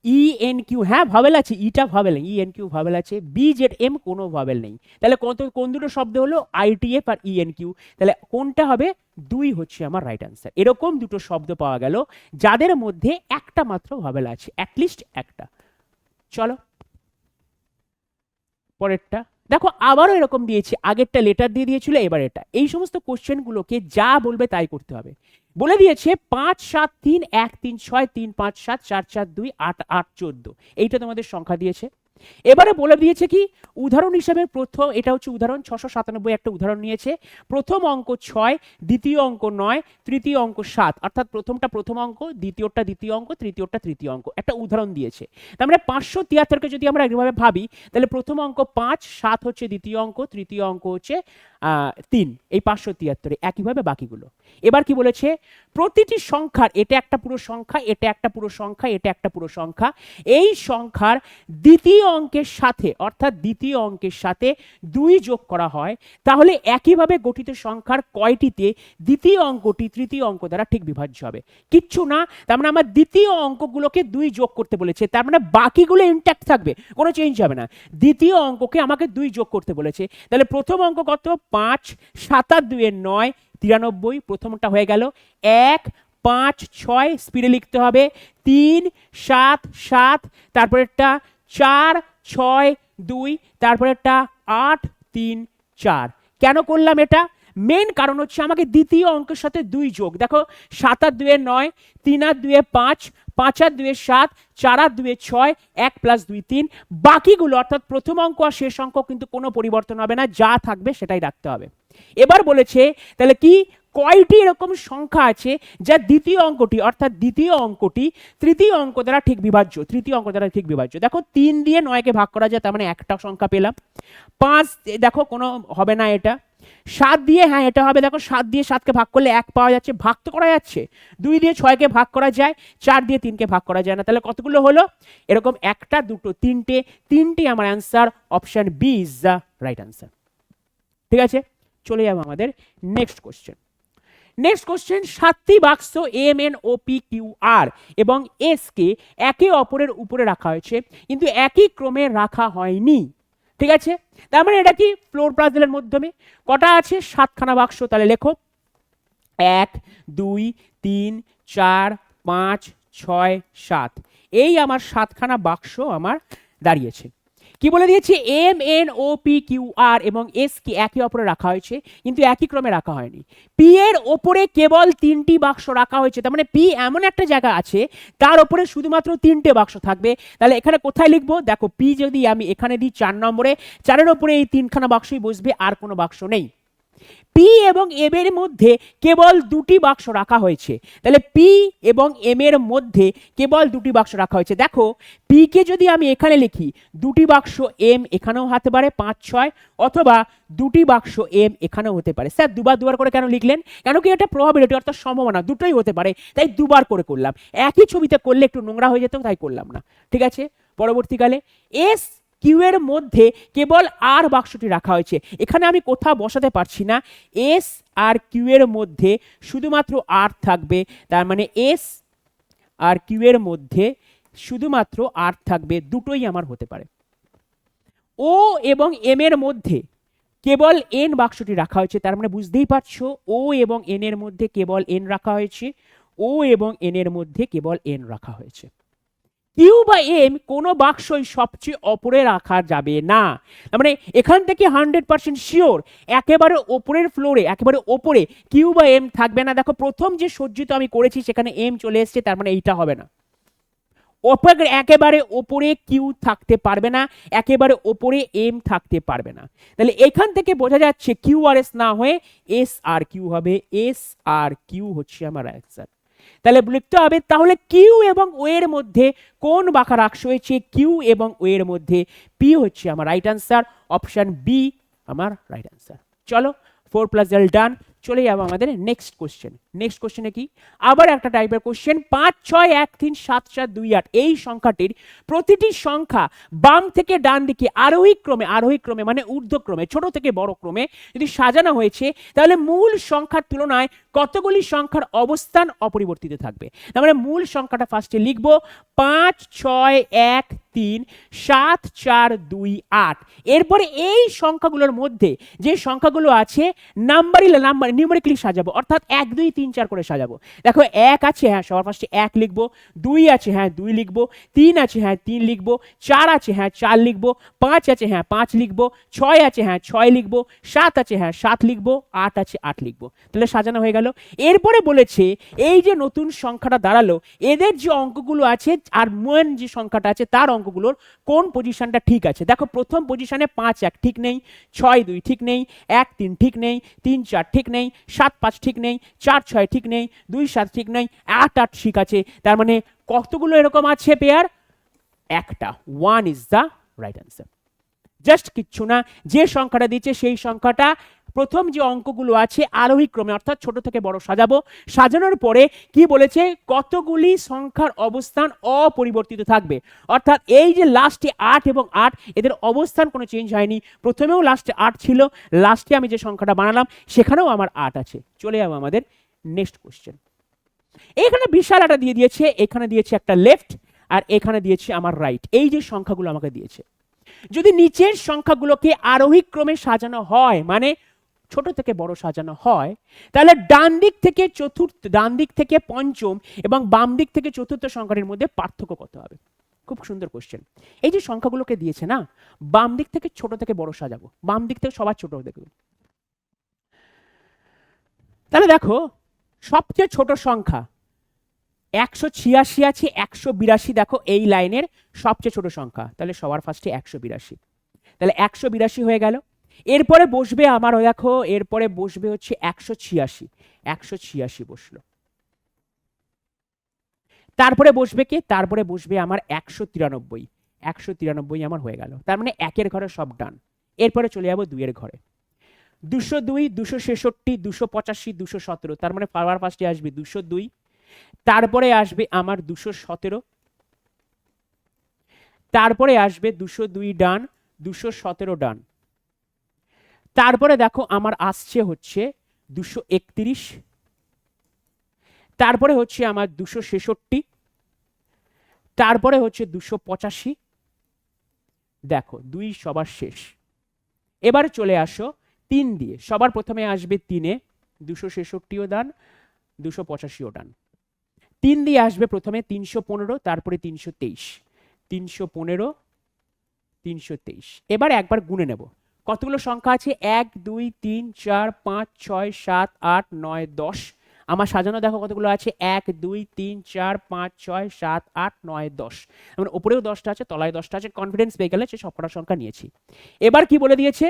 ইএনকিউ হ্যাঁ ভাওয়েল আছে, ইটা ভাওয়েল নেই, ইএনকিউ ভাওয়েল আছে, বিজেডএম কোনো ভাওয়েল নেই। তাহলে কোন দুটো শব্দ হলো? আইটিএফ আর ইএনকিউ। তাহলে কোনটা হবে? 2 হচ্ছে আমার রাইট অ্যান্সার। এরকম দুটো শব্দ পাওয়া গেল যাদের মধ্যে একটা মাত্র ভাওয়েল আছে, অ্যাটলিস্ট একটা। চলো পরেরটা দেখো, আবারও এরকম দিয়েছে, আগেরটা লেটার দিয়ে দিয়েছিল, এবার এটা। এই সমস্ত কোশ্চেনগুলোকে যা বলবে তাই করতে হবে। বলে দিয়েছে 5 7 3 1 3 6 3 5 7 4 4 2 8 8 14, এইটা তোমাদের সংখ্যা দিয়েছে। এবারে বলে দিয়েছে কি উদাহরণ হিসেবে, প্রথম এটা হচ্ছে উদাহরণ 697 একটা উদাহরণ নিয়েছে। প্রথম অঙ্ক 6, দ্বিতীয় অঙ্ক 9, তৃতীয় অঙ্ক 7, অর্থাৎ প্রথমটা প্রথম অঙ্ক, দ্বিতীয়টা দ্বিতীয় অঙ্ক, তৃতীয়টা তৃতীয় অঙ্ক, একটা উদাহরণ দিয়েছে। তার মানে 573কে যদি আমরা এভাবে ভাবি, তাহলে প্রথম অঙ্ক 5, 7 হচ্ছে দ্বিতীয় অঙ্ক, তৃতীয় অঙ্ক হচ্ছে 3, এই 573 একইভাবে বাকিগুলো। এবার কি বলেছে? প্রতিটি সংখ্যার, এটা একটা পুরো সংখ্যা, এটা একটা পুরো সংখ্যা, এটা একটা পুরো সংখ্যা, এই সংখ্যার দ্বিতীয় অঙ্কের সাথে, অর্থাৎ দ্বিতীয় অঙ্কের সাথে 2 যোগ করা হয়, তাহলে একইভাবে গঠিত সংখ্যার কয়টিতে দ্বিতীয় অঙ্কটি তৃতীয় অঙ্ক দ্বারা ঠিক বিভাজ্য হবে? কিচ্ছু না। তার মানে আমার দ্বিতীয় অঙ্কগুলোকে 2 যোগ করতে বলেছে, তার মানে বাকিগুলো ইনট্যাক্ট থাকবে, কোনো চেঞ্জ হবে না। দ্বিতীয় অঙ্ককে আমাকে 2 যোগ করতে বলেছে, তাহলে প্রথম অঙ্ক কত? 5, 7 আর 2 এর 9, 93, প্রথমটা হয়ে গেল। 1 5 6 স্পিডে লিখতে হবে, 3 7 7, তারপরেরটা 4 6 2, তারপরেরটা 8 3 4। কেন করলাম এটা? মেন কারণ হচ্ছে আমাকে দ্বিতীয় অঙ্কের সাথে 2 যোগ, দেখো 7 আর 2 9, 3 আর 2 5, 5 আর 2 7, 4 আর 2 6, 1 + 2 3, বাকিগুলো অর্থাৎ প্রথম অঙ্ক আর শেষ অঙ্ক কিন্তু কোনো পরিবর্তন হবে না, যা থাকবে সেটাই রাখতে হবে। এবার বলেছে তাহলে কি কয়টি এরকম সংখ্যা আছে যা দ্বিতীয় অঙ্কটি অর্থাৎ দ্বিতীয় অঙ্কটি তৃতীয় অঙ্ক দ্বারা ঠিক বিভাজ্য, তৃতীয় অঙ্ক দ্বারা ঠিক বিভাজ্য। দেখো 3 দিয়ে 9কে ভাগ করা যায়, তার মানে একটা সংখ্যা পেলাম। 5 দেখো কোনো হবে না এটা। 7 দিয়ে হ্যাঁ এটা হবে, দেখো 7 দিয়ে 7কে ভাগ করলে 1 পাওয়া যাচ্ছে, ভাগ তো করা যাচ্ছে। 2 দিয়ে 6কে ভাগ করা যায়, 4 দিয়ে 3কে ভাগ করা যায় না, তাহলে কতগুলো হলো এরকম একটা দুটো তিনটে, তিনটে আমার answer option B is the right answer. ঠিক আছে, চলে যাবো আমাদের নেক্সট কোশ্চেন। নেক্সট কোশ্চেন, 7টি বাক্স M N O P Q R এবং এস কে একে অপরের উপরে রাখা হয়েছে কিন্তু একই ক্রমে রাখা হয়নি। ঠিক আছে, তার মানে এটা কি ফ্লোর পাজলের মাধ্যমে কটা আছে 7খানা বাক্স, তাহলে লেখো 1 2 3 4 5 6 7, এই আমার 7খানা বাক্স আমার দাঁড়িয়েছে। কি বলে দিয়েছে M N O P Q R এবং এস কে একে অপরে রাখা হয়েছে কিন্তু একই ক্রমে রাখা হয়নি। পি এর ওপরে কেবল 3টি বাক্স রাখা হয়েছে, তার মানে পি এমন একটা জায়গা আছে তার ওপরে শুধুমাত্র 3টে বাক্স থাকবে। তাহলে এখানে কোথায় লিখবো, দেখো পি যদি আমি এখানে দিই 4 নম্বরে, 4-এর ওপরে এই 3খানা বাক্সই বসবে, আর কোনো বাক্স নেই। পি এবং এম এর মধ্যে কেবল 2টি বাক্স রাখা হয়েছে, তাহলে পি এবং এম এর মধ্যে কেবল 2টি বাক্স রাখা হয়েছে। দেখো পি কে যদি আমি এখানে লিখি 2টি বাক্স এম এখানেও হতে পারে 5 6, অথবা 2টি বাক্স এম এখানেও হতে পারে। স্যার দুবার করে কেন লিখলেন, কেন কি এটা প্রবাবিলিটি অর্থাৎ সম্ভাবনা, দুটোই হতে পারে, তাই দুবার করে করলাম। একই ছবিতে করলে একটু নোংরা হয়ে যেত, তাই করলাম না। ঠিক আছে, পরবর্তীকালে এস কিউ এর মধ্যে কেবল আর বাক্সটি রাখা হয়েছে, এখানে আমি কোথাও বসাতে পারছি না, এস আর কিউ এর মধ্যে শুধুমাত্র আর থাকবে, তার মানে এস আর কিউ এর মধ্যে শুধুমাত্র আর থাকবে, দুটোই আমার হতে পারে। ও এবং এম এর মধ্যে কেবল এন বাক্সটি রাখা হয়েছে, তার মানে বুঝতেই পারছো ও এবং এন এর মধ্যে কেবল এন রাখা হয়েছে, ও এবং এন এর মধ্যে কেবল এন রাখা হয়েছে। কিউ বা এম কোনো বাক্সই সবচেয়ে ওপরে রাখা যাবে না, মানে এখান থেকে 100% শিওর একেবারে ওপরের ফ্লোরে একেবারে ওপরে কিউ বা এম থাকবে না। দেখো প্রথম যে সজ্জিত আমি করেছি সেখানে এম চলে এসছে, তার মানে এইটা হবে না। একেবারে ওপরে কিউ থাকতে পারবে না, একেবারে ওপরে এম থাকতে পারবে না। তাহলে এখান থেকে বোঝা যাচ্ছে কিউ আর এস না হয়ে এস আর কিউ হবে, এস আর কিউ হচ্ছে আমার অ্যান্সার। তাহলে লিখতে হবে তাহলে কিউ এবং ও এর মধ্যে কোন বাঁকা রাখা হয়েছে, কিউ এবং ও এর মধ্যে পি হচ্ছে আমার রাইট অ্যান্সার, অপশন বি আমার রাইট অ্যান্সার। চলো 4+L ডান, চলে যাবো আমাদের নেক্সট কোশ্চেন। নেক্সট কোশ্চেনে কি আবার একটা টাইপের কোশ্চেন, 5 6 1 3 7 4 2 8 এই সংখ্যাটির প্রতিটি সংখ্যা বাম থেকে ডান দিকে আরোহী ক্রমে মানে ঊর্ধ্বক্রমে ছোট থেকে বড় ক্রমে যদি সাজানো হয়েছে তাহলে মূল সংখ্যার তুলনায় কতগুলি সংখ্যার অবস্থান অপরিবর্তিত থাকবে। তার মানে মূল সংখ্যাটা ফার্স্টে লিখবো 5 6 1 3 7 4 2 8, এরপরে এই সংখ্যাগুলোর মধ্যে যে সংখ্যাগুলো আছে নাম্বার নিউমেরিক্যালি সাজাবো, অর্থাৎ 1 2 3 4 করে সাজাবো। দেখো 1 আছে, হ্যাঁ সবার ফার্স্টে 1 লিখবো, 2 আছে, হ্যাঁ 2 লিখবো, 3 আছে, হ্যাঁ 3 লিখবো, 4 আছে, হ্যাঁ 4 লিখবো, 5 আছে, হ্যাঁ 5 লিখবো, 6 আছে, হ্যাঁ 6 লিখবো, 7 আছে, হ্যাঁ 7 লিখবো, 8 আছে 8 লিখবো। তাহলে সাজানো হয়ে গেল। এরপরে বলেছে এই যে নতুন সংখ্যাটা দাঁড়ালো এদের যে অঙ্কগুলো আছে আর মেন যে সংখ্যাটা আছে তার অঙ্কগুলোর কোন পজিশনটা ঠিক আছে। দেখো প্রথম পজিশনে 5 1 ঠিক নেই, 6 2 ঠিক নেই, 1 3 ঠিক নেই, 3 4 ঠিক নেই, 7 5 ঠিক নেই, 4 6 ঠিক নেই, 2 7 ঠিক নেই, 8 8 ঠিক আছে। তার মানে কতগুলো এরকম আছে পেয়ার, একটা, 1 is the right answer. Just কিচ্ছু না, যে সংখ্যাটা দিচ্ছে সেই সংখ্যাটা প্রথম যে অঙ্কগুলো আছে আরোহী ক্রমে অর্থাৎ ছোট থেকে বড় সাজাবো, সাজানোর পরে কি বলেছে কতগুলি সংখ্যার অবস্থান অপরিবর্তিত থাকবে, অর্থাৎ এই যে লাস্টে 8 এবং 8 এদের অবস্থান কোনো চেঞ্জ হয়নি, প্রথমেও লাস্টে 8 ছিল, লাস্টে আমি যে সংখ্যাটা বানালাম সেখানেও আমার 8 আছে। চলে যাবো আমাদের নেক্সট কোশ্চেন। এখানে বিশাল একটা দিয়ে দিয়েছে, এখানে দিয়েছে একটা লেফট আর এখানে দিয়েছে আমার রাইট, এই যে সংখ্যাগুলো আমাকে দিয়েছে যদি নিচের সংখ্যাগুলোকে আরোহী ক্রমে সাজানো হয় মানে ছোট থেকে বড় সাজানো হয় তাহলে ডান দিক থেকে পঞ্চম এবং বাম দিক থেকে চতুর্থ সংখ্যাটির মধ্যে পার্থক্য কত হবে। খুব সুন্দর কোশ্চেন। এই যে সংখ্যাগুলোকে দিয়েছে না, বাম দিক থেকে ছোট থেকে বড় সাজাবো, বাম দিক থেকে সবার ছোট দেখবে, তাহলে দেখো সবচেয়ে ছোট সংখ্যা 186 আছে, 182 দেখো এই লাইনের সবচেয়ে ছোট সংখ্যা, তাহলে সবার ফার্স্টে 182, তাহলে 182 হয়ে গেল। এরপরে বসবে আমার দেখো, এরপরে বসবে হচ্ছে 186, 186 বসলো। তারপরে বসবে কে, তারপরে বসবে আমার 193, 193 আমার হয়ে গেল। তার মানে একের ঘরে সব ডান। এরপরে চলে যাবো দুইয়ের ঘরে, 202, 266, 285, 217, তার মানে সবার ফার্স্টে আসবে 202, তারপরে আসবে আমার 217, তারপরে আসবে 202 ডান, 217 ডান, তারপরে দেখো আমার আসছে হচ্ছে 231, তারপরে হচ্ছে আমার 266, তারপরে হচ্ছে 285, দেখো 2 সবার শেষ। এবার চলে আসো 3 দিয়ে, সবার প্রথমে আসবে 3-এ 266ও ডান, 285ও ডান। 3 দিয়ে আসবে প্রথমে 315, তারপরে 323, 315, 323। এবার একবার গুনে নেব কতগুলো সংখ্যা আছে, 1 2 3 4 5 6 7 8 9 10। আমার সাজানো দেখো কতগুলো আছে, 1 2 3 4 5 6 7 8 9 10, মানে উপরেও 10টা আছে, তলায় 10টা আছে। কনফিডেন্স পেয়ে গেলে সে সবকটা সংখ্যা নিয়েছি। এবার কি বলে দিয়েছে,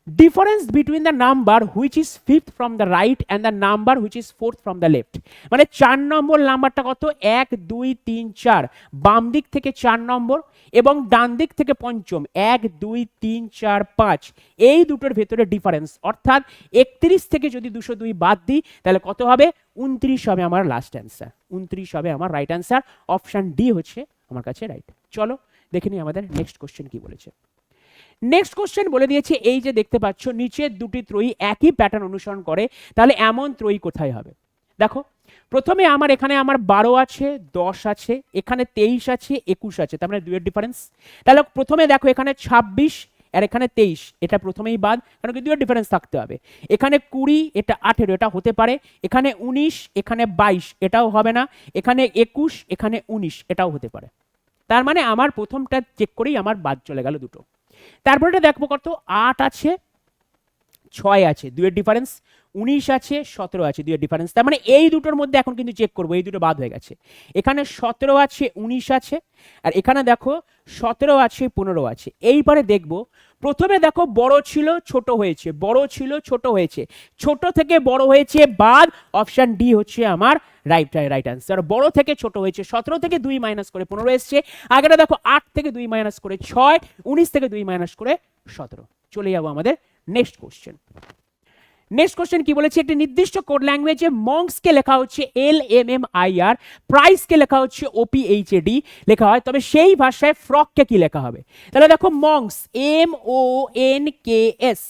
difference between the number which is fifth from the right and the number which is fourth from the left, মানে 4 নম্বর নাম্বারটা কত, 1 2 3 4, বাম দিক থেকে 4 নম্বর এবং ডান দিক থেকে পঞ্চম 1 2 3 4 5, এই দুটোর ভেতরে ডিফারেন্স, অর্থাৎ 31 থেকে যদি 202 বাদ দিই তাহলে কত হবে, 29 হবে আমার লাস্ট অ্যান্সার, 29 হবে আমার রাইট অ্যান্সার। অপশন ডি হচ্ছে আমার কাছে রাইট। চলো দেখে নিই আমাদের নেক্সট কোশ্চেন কি বলেছে। নেক্সট কোশ্চেন বলে দিয়েছে, এই যে দেখতে পাচ্ছ নিচের দুটি ত্রয়ী একই প্যাটার্ন অনুসরণ করে, তাহলে এমন ত্রয়ী কোথায় হবে। দেখো প্রথমে আমার এখানে আমার 12 আছে, 10 আছে, এখানে 23 আছে, 21 আছে, তার মানে দুইয়ের ডিফারেন্স। তাহলে প্রথমে দেখো এখানে 26 আর এখানে 23, এটা প্রথমেই বাদ, কারণ কি দুইয়ের ডিফারেন্স থাকতে হবে। এখানে 20, এটা 18, এটা হতে পারে। এখানে 19, এখানে 22, এটাও হবে না। এখানে 21, এখানে 19, এটাও হতে পারে। তার মানে আমার প্রথমটা চেক করেই আমার বাদ চলে গেল দুটো। তারপরে দেখবো কত, 8 আছে, 6 আছে, দুইয়ের ডিফারেন্স। 19 আছে, 17 আছে, দুইয়ের ডিফারেন্স। তার মানে এই দুটোর মধ্যে এখন কিন্তু চেক করবো, এই দুটো বাদ হয়ে গেছে। এখানে 17 আছে, 19 আছে, আর এখানে দেখো 17 আছে, 15 আছে। এইবারে দেখবো প্রথমে দেখো বড় ছিল ছোট হয়েছে, বড় ছিল ছোট হয়েছে, ছোট থেকে বড় হয়েছে বাদ, অপশন ডি হচ্ছে আমার রাইট অ্যান্সার। বড় থেকে ছোট হয়েছে, 17 থেকে 2 মাইনাস করে 15 এসছে। আগেটা দেখো 8 থেকে 2 মাইনাস করে 6, 19 থেকে 2 মাইনাস করে 17। চলে যাবো আমাদের নেক্সট কোশ্চেন। নেক্সট কোশ্চেন কি বলেছে, একটি নির্দিষ্ট কোড ল্যাঙ্গুয়েজে মঙ্কসকে লেখা হচ্ছে LMMIR, প্রাইসকে লেখা হচ্ছে OPHAD লেখা হয়, তবে সেই ভাষায় ফ্রককে কি লেখা হবে। তাহলে দেখো মঙ্কস MONKS,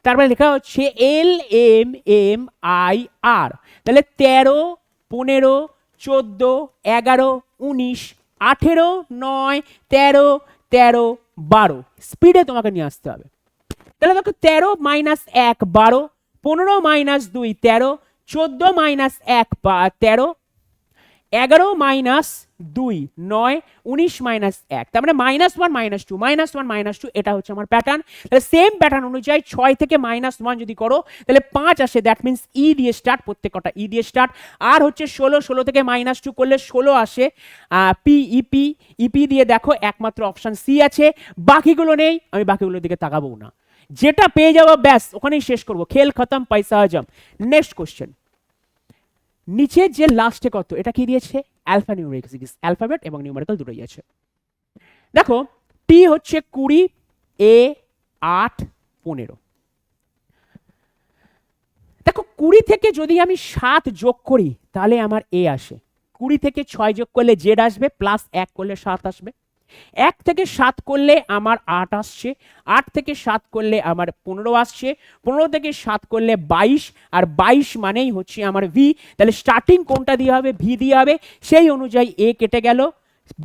তারপরে লেখা হচ্ছে LMMIR, তাহলে 13 15 14 11 19 18 9 13 13 12, স্পিডে তোমাকে নিয়ে আসতে হবে। তাহলে দেখো 13 minus 1 12, 15 minus 2 13, 14 minus 1 13, 11 minus 2 9, 19 minus 1, তার মানে -1 -2 -1 -2, এটা হচ্ছে আমার প্যাটার্ন। তাহলে সেম প্যাটার্ন অনুযায়ী 6 থেকে -1 যদি করো তাহলে 5 আসে, দ্যাট মিনস ই দিয়ে স্টার্ট, প্রত্যেকটা ই দিয়ে স্টার্ট। আর হচ্ছে 16, 16 থেকে -2 করলে 16 আসে, ইপি দিয়ে দেখো একমাত্র অপশন সি আছে, বাকিগুলো নেই, আমি বাকিগুলোর দিকে তাকাবো না, যেটা পেয়ে যাবো ব্যাস ওখানেই শেষ করবো, খেল খতম, পয়সা হজম। নেক্সট কোশ্চেন, নিচে যে লাস্টে কত, এটা কি দিয়েছে, অ্যালফা নিউমেরিক সিরিজ, অ্যালফাবেট এবং নিউমেরিক্যাল দুটোই আছে। দেখো টি হচ্ছে 20, এ 8 15। দেখো 20 থেকে যদি আমি 7 যোগ করি তাহলে আমার এ আসে, 20 থেকে 6 যোগ করলে জেড আসবে, প্লাস 1 করলে 7 আসবে, 1 থেকে 7 করলে আমার 8 আসছে, 8 থেকে 7 করলে আমার 15 আসছে, 15 থেকে 7 করলে 22, আর 22 মানেই হচ্ছে আমার ভি। তাহলে স্টার্টিং কোনটা দিয়ে হবে, ভি দিয়ে হবে, সেই অনুযায়ী এ কেটে গেল,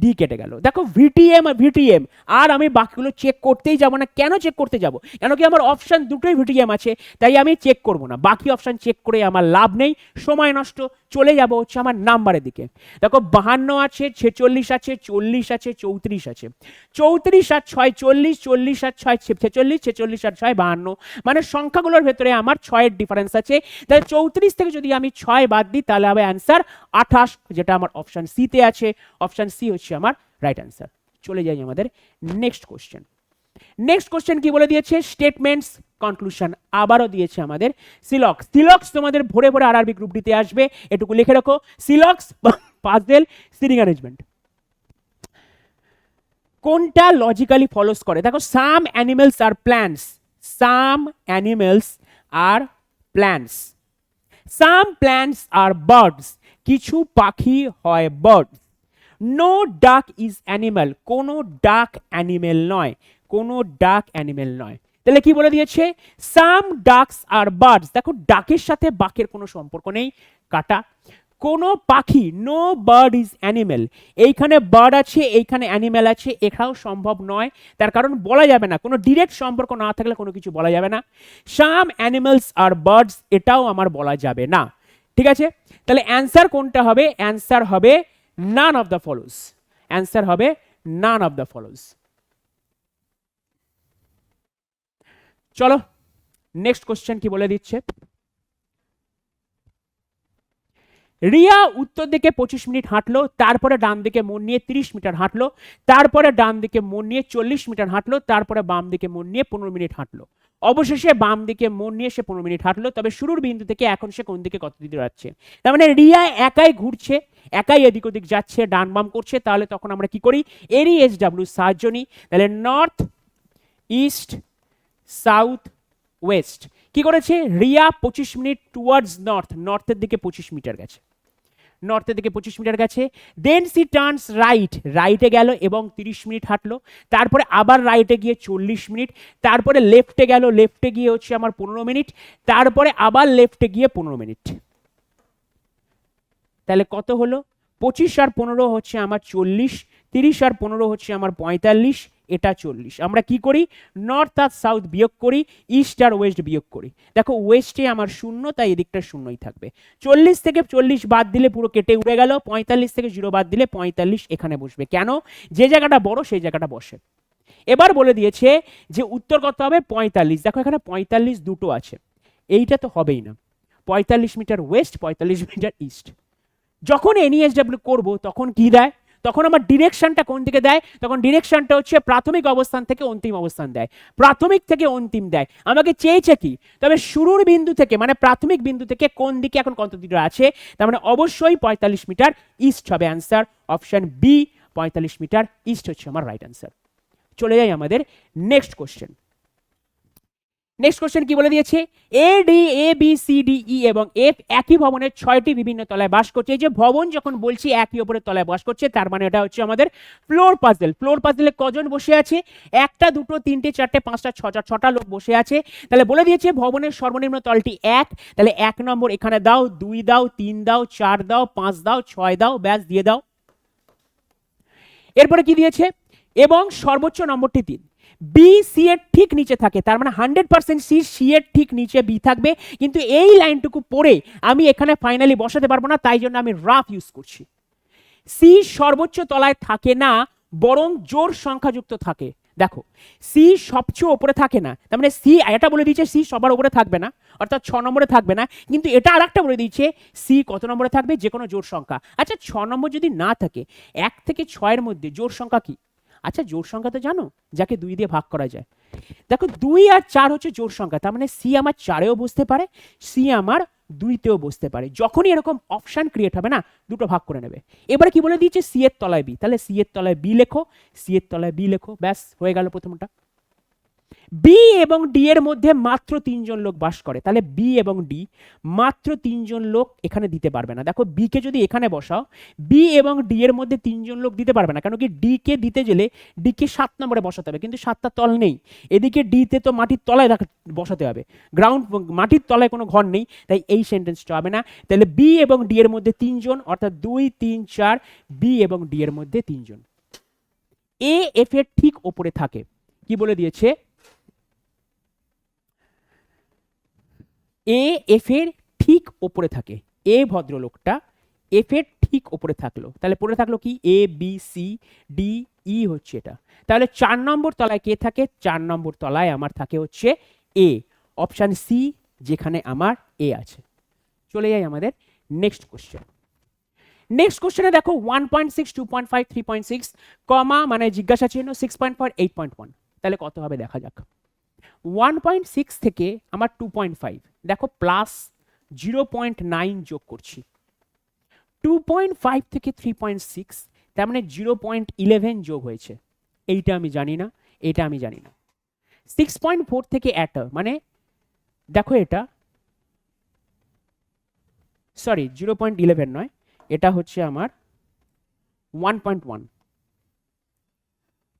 ডি কেটে গেল। দেখো ভিটিএম আর ভিটিএম, আর আমি বাকিগুলো চেক করতেই যাব না। কেন চেক করতে যাব? কেন কি আমার অপশন দুটোই ভিটিএম আছে, তাই আমি চেক করব না। বাকি অপশন চেক করে আমার লাভ নেই, সময় নষ্ট। চলে যাব হচ্ছে আমার নাম্বারের দিকে। দেখো 52 আছে, 46 আছে, 40 আছে, 34 আছে। 34 আর 6 40, 40 আর 6 46, 46 আর 6 52, মানে সংখ্যাগুলোর ভেতরে আমার 6 এর ডিফারেন্স আছে। তাহলে 34 থেকে যদি আমি 6 বাদ দিই তাহলে হবে অ্যান্সার 28, যেটা আমার অপশন সি তে আছে। অপশন সি হচ্ছে আমার রাইট অ্যান্সার। চলে যাই আমাদের নেক্সট কোশ্চেন। নেক্সট কোশ্চেন কি বলে দিয়েছে? স্টেটমেন্টস কনক্লুশন আবারও দিয়েছে আমাদের সিলক্স। সিলক্স তোমাদের ভরে ভরে আরআরবি গ্রুপ ডিতে আসবে, এটুকু লিখে রাখো। সিলক্স পাজল সিটিং অ্যারেঞ্জমেন্ট কোনটা লজিক্যালি ফলোস করে? দেখো সাম অ্যানিমেলস আর প্ল্যান্টস, সাম অ্যানিমেলস আর প্ল্যান্টস, সাম প্ল্যান্টস আর বার্ডস, কিছু পাখি হয় বার্ডস। নো ডাক ইজ অ্যানিমেল, কোনো ডাক অ্যানিমেল নয়, কোনো ডাক অ্যানিমেল নয়। তাহলে কি বলে দিয়েছে? সাম ডাকস আর বার্ডস। দেখো ডাকের সাথে বাকের কোনো সম্পর্ক নেই, কাটা। কোনো পাখি, নো বার্ড ইজ অ্যানিমেল, এইখানে বার্ড আছে এইখানে অ্যানিমেল আছে, এটাও সম্ভব নয়। তার কারণ বলা যাবে না, কোনো ডিরেক্ট সম্পর্ক না থাকলে কোনো কিছু বলা যাবে না। সাম অ্যানিমেলস আর বার্ডস, এটাও আমার বলা যাবে না। ঠিক আছে, তাহলে অ্যান্সার কোনটা হবে? অ্যান্সার হবে none of the follows. Answer হবে নান অফ দ্য ফলোস। চলো নেক্সট কোশ্চেন কি বলে দিচ্ছে। রিয়া উত্তর দিকে 25 মিনিট হাঁটলো, তারপরে ডান দিকে মন নিয়ে 30 মিটার হাঁটলো, তারপরে ডান দিকে মন নিয়ে 40 মিটার হাঁটলো, তারপরে বাম দিকে মন নিয়ে 15 মিনিট হাঁটলো। অবশেষে বাম দিকে মন নিয়ে সে 15 মিনিট হাঁটলো। তবে শুরুর বিন্দু থেকে এখন সে কোন দিকে কত দিকে যাচ্ছে? তার মানে রিয়া একাই ঘুরছে, একাই এদিক ওদিক যাচ্ছে, ডান বাম করছে। তাহলে তখন আমরা কি করি? এরই এসডব্লিউ সাহায্য নিই। তাহলে নর্থ ইস্ট সাউথ ওয়েস্ট। কি করেছে? রিয়া 25 মিনিট টুয়ার্ডস নর্থ, নর্থের দিকে 25 মিটার গেছে, নর্থের দিকে 25 মিটার গেছে। দেন সি টার্নস রাইট, রাইটে গেল এবং 30 মিনিট হাঁটলো। তারপরে আবার রাইটে গিয়ে 40 মিনিট, তারপরে লেফটে গেল, লেফটে গিয়ে হচ্ছে আমার 15 মিনিট, তারপরে আবার লেফটে গিয়ে 15 মিনিট। তাহলে কত হলো? 25 আর 15 হচ্ছে আমার 40, 30 আর 15 হচ্ছে আমার 45, এটা 40। আমরা কি করি? নর্থ আর সাউথ বিয়োগ করি, ইস্ট আর ওয়েস্ট বিয়োগ করি। দেখো ওয়েস্টে আমার 0, তাই এদিকটা 0ই থাকবে। 40 থেকে 40 বাদ দিলে পুরো কেটে উড়ে গেল। 45 থেকে 0 বাদ দিলে 45 এখানে বসবে। কেন? যে জায়গাটা বড় সেই জায়গাটা বসে। এবার বলে দিয়েছে যে উত্তর কত হবে? 45। দেখো এখানে 45 দুটো আছে, এইটা তো হবেই না। 45 মিটার ওয়েস্ট, 45 মিটার ইস্ট। যখন এনইএসডব্লিউ করব তখন কি দেয়? তখন আমার ডিরেকশনটা কোন দিকে দেয়? তখন ডিরেকশনটা হচ্ছে প্রাথমিক অবস্থান থেকে অন্তিম অবস্থান দেয়, প্রাথমিক থেকে অন্তিম দেয়। আমাকে চেয়েছে কি? তবে শুরুর বিন্দু থেকে, মানে প্রাথমিক বিন্দু থেকে কোন দিকে এখন কত দূরে আছে, তার মানে অবশ্যই 45 মিটার ইস্ট হবে answer. Option B 45 metre east হচ্ছে আমার রাইট অ্যান্সার। চলে যাই আমাদের নেক্সট কোশ্চেন। নেক্সট কোশ্চেন কি বলে দিয়েছে? A D A B C D E এবং এফ একই ভবনের 6টি বিভিন্ন তলায় বাস করছে। এই যে ভবন যখন বলছি একই ওপরের তলায় বাস করছে, তার মানে এটা হচ্ছে আমাদের ফ্লোর পাজল। ফ্লোর পাজলে কজন বসে আছে? 1টা 2টো 3টে 4টে 5টা 6টা লোক বসে আছে। তাহলে বলে দিয়েছে ভবনের সর্বনিম্ন তলটি 1, তাহলে 1 নম্বর এখানে দাও, 2 দাও, 3 দাও, 4 দাও, 5 দাও, 6 দাও, ব্যাস দিয়ে দাও। এরপরে কি দিয়েছে? এবং সর্বোচ্চ নম্বরটি 3। বি সি এর ঠিক নিচে থাকে, তার মানে 100% সি এর ঠিক নিচে বি থাকবে। কিন্তু এই লাইনটুকু পড়ে আমি এখানে ফাইনালি বসাতে পারবো না, তাই জন্য আমি রাফ ইউজ করছি। সি সর্বোচ্চ তলায় থাকে না, বরং জোড় সংখ্যাযুক্ত থাকে। দেখো সি সবচেয়ে ওপরে থাকে না, তার মানে সি, এটা বলে দিয়েছে সি সবার উপরে থাকবে না, অর্থাৎ 6 নম্বরে থাকবে না। কিন্তু এটা আরেকটা বলে দিয়েছে সি কত নম্বরে থাকবে? যে কোনো জোড় সংখ্যা। আচ্ছা 6 নম্বর যদি না থাকে, 1 থেকে 6 এর মধ্যে জোড় সংখ্যা কি? আচ্ছা জোড় সংখ্যা তো জানো, যাকে 2 দিয়ে ভাগ করা যায়। দেখো 2 আর 4 হচ্ছে জোড় সংখ্যা, তার মানে সি আমার 4এও বসতে পারে, সি আমার 2তেও বসতে পারে। যখনই এরকম অপশন ক্রিয়েট হবে না, দুটো ভাগ করে নেবে। এবারে কি বলে দিয়েছে? সি এর তলায় বি, তাহলে সি এর তলায় বি লেখো, সি এর তলায় বি লেখো, ব্যাস হয়ে গেল প্রথমটা। বি এবং ডি এর মধ্যে মাত্র 3জন লোক বাস করে, তাহলে বি এবং ডি মাত্র 3জন লোক এখানে দিতে পারবে না। দেখো বি কে যদি এখানে বসাও, বি এবং ডি এর মধ্যে 3জন লোক দিতে পারবে না, কেন কি ডি কে দিতে গেলে ডি কে 7 নম্বরে বসাতে হবে, কিন্তু 7টা তল নেই, এদিকে ডি তে তো মাটির তলায় বসাতে হবে, গ্রাউন্ড মাটির তলায় কোনো ঘর নেই, তাই এই সেন্টেন্সটা হবে না। তাহলে বি এবং ডি এর মধ্যে 3জন, অর্থাৎ 2 3 4, বি এবং ডি এর মধ্যে 3জন। এ এফ এর ঠিক ওপরে থাকে, কি বলে দিয়েছে, এ এফ এর ঠিক ওপরে থাকে, এ ভদ্রলোকটা এফ এর ঠিক ওপরে থাকলো, তাহলে পড়ে থাকলো কি এ বি সি ডি ই হচ্ছে এটা, তাহলে 4 নম্বর তলায় কে থাকে, 4 নম্বর তলায় আমার থাকে হচ্ছে এ, অপশন সি যেখানে আমার এ আছে। চলে যাই আমাদের নেক্সট কোশ্চেন। নেক্সট কোশ্চেনে দেখো 1.6 2.5 3.6 কমা মানে জিজ্ঞাসা চিহ্ন 6.4 8.1, তাহলে কত হবে দেখা যাক। 1.6 থেকে আমার 2.5, দেখো প্লাস 0.9 যোগ করছি, 2.5 থেকে 3.6 তার মানে 0.11 যোগ হয়েছে, এইটা আমি জানি না, এটা আমি জানি না। 6.4 থেকে এটা মানে দেখো এটা সরি 0.11 নয়, এটা হচ্ছে আমার 1.1,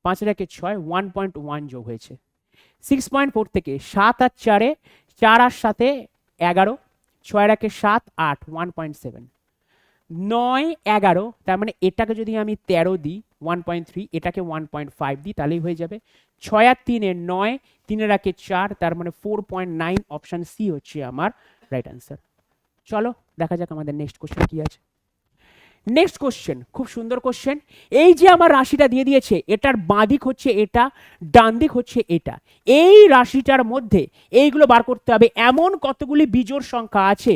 5 রেখে 6 1.1 যোগ হয়েছে। 6.4 থেকে 7 আর 4 4 আর 7 11, 6 রেখে 7 8 1.7, 9 11, তার মানে এটাকে যদি আমি 13 দিই 1.3, এটাকে 1.5 দিই তাহলেই হয়ে যাবে। 6 আর 3 9, 3 রাখে 4, তার মানে 4.9, অপশন সি হচ্ছে আমার রাইট অ্যান্সার। চলো দেখা যাক আমাদের নেক্সট কোশ্চেন কি আছে। নেক্সট কোশ্চেন খুব সুন্দর কোশ্চেন, এই যে আমার রাশিটা দিয়ে দিয়েছে, এটার বাঁ দিক হচ্ছে এটা, ডান দিক হচ্ছে এটা, এই রাশিটার মধ্যে এইগুলো বার করতে হবে, এমন কতগুলি বিজোড় সংখ্যা আছে,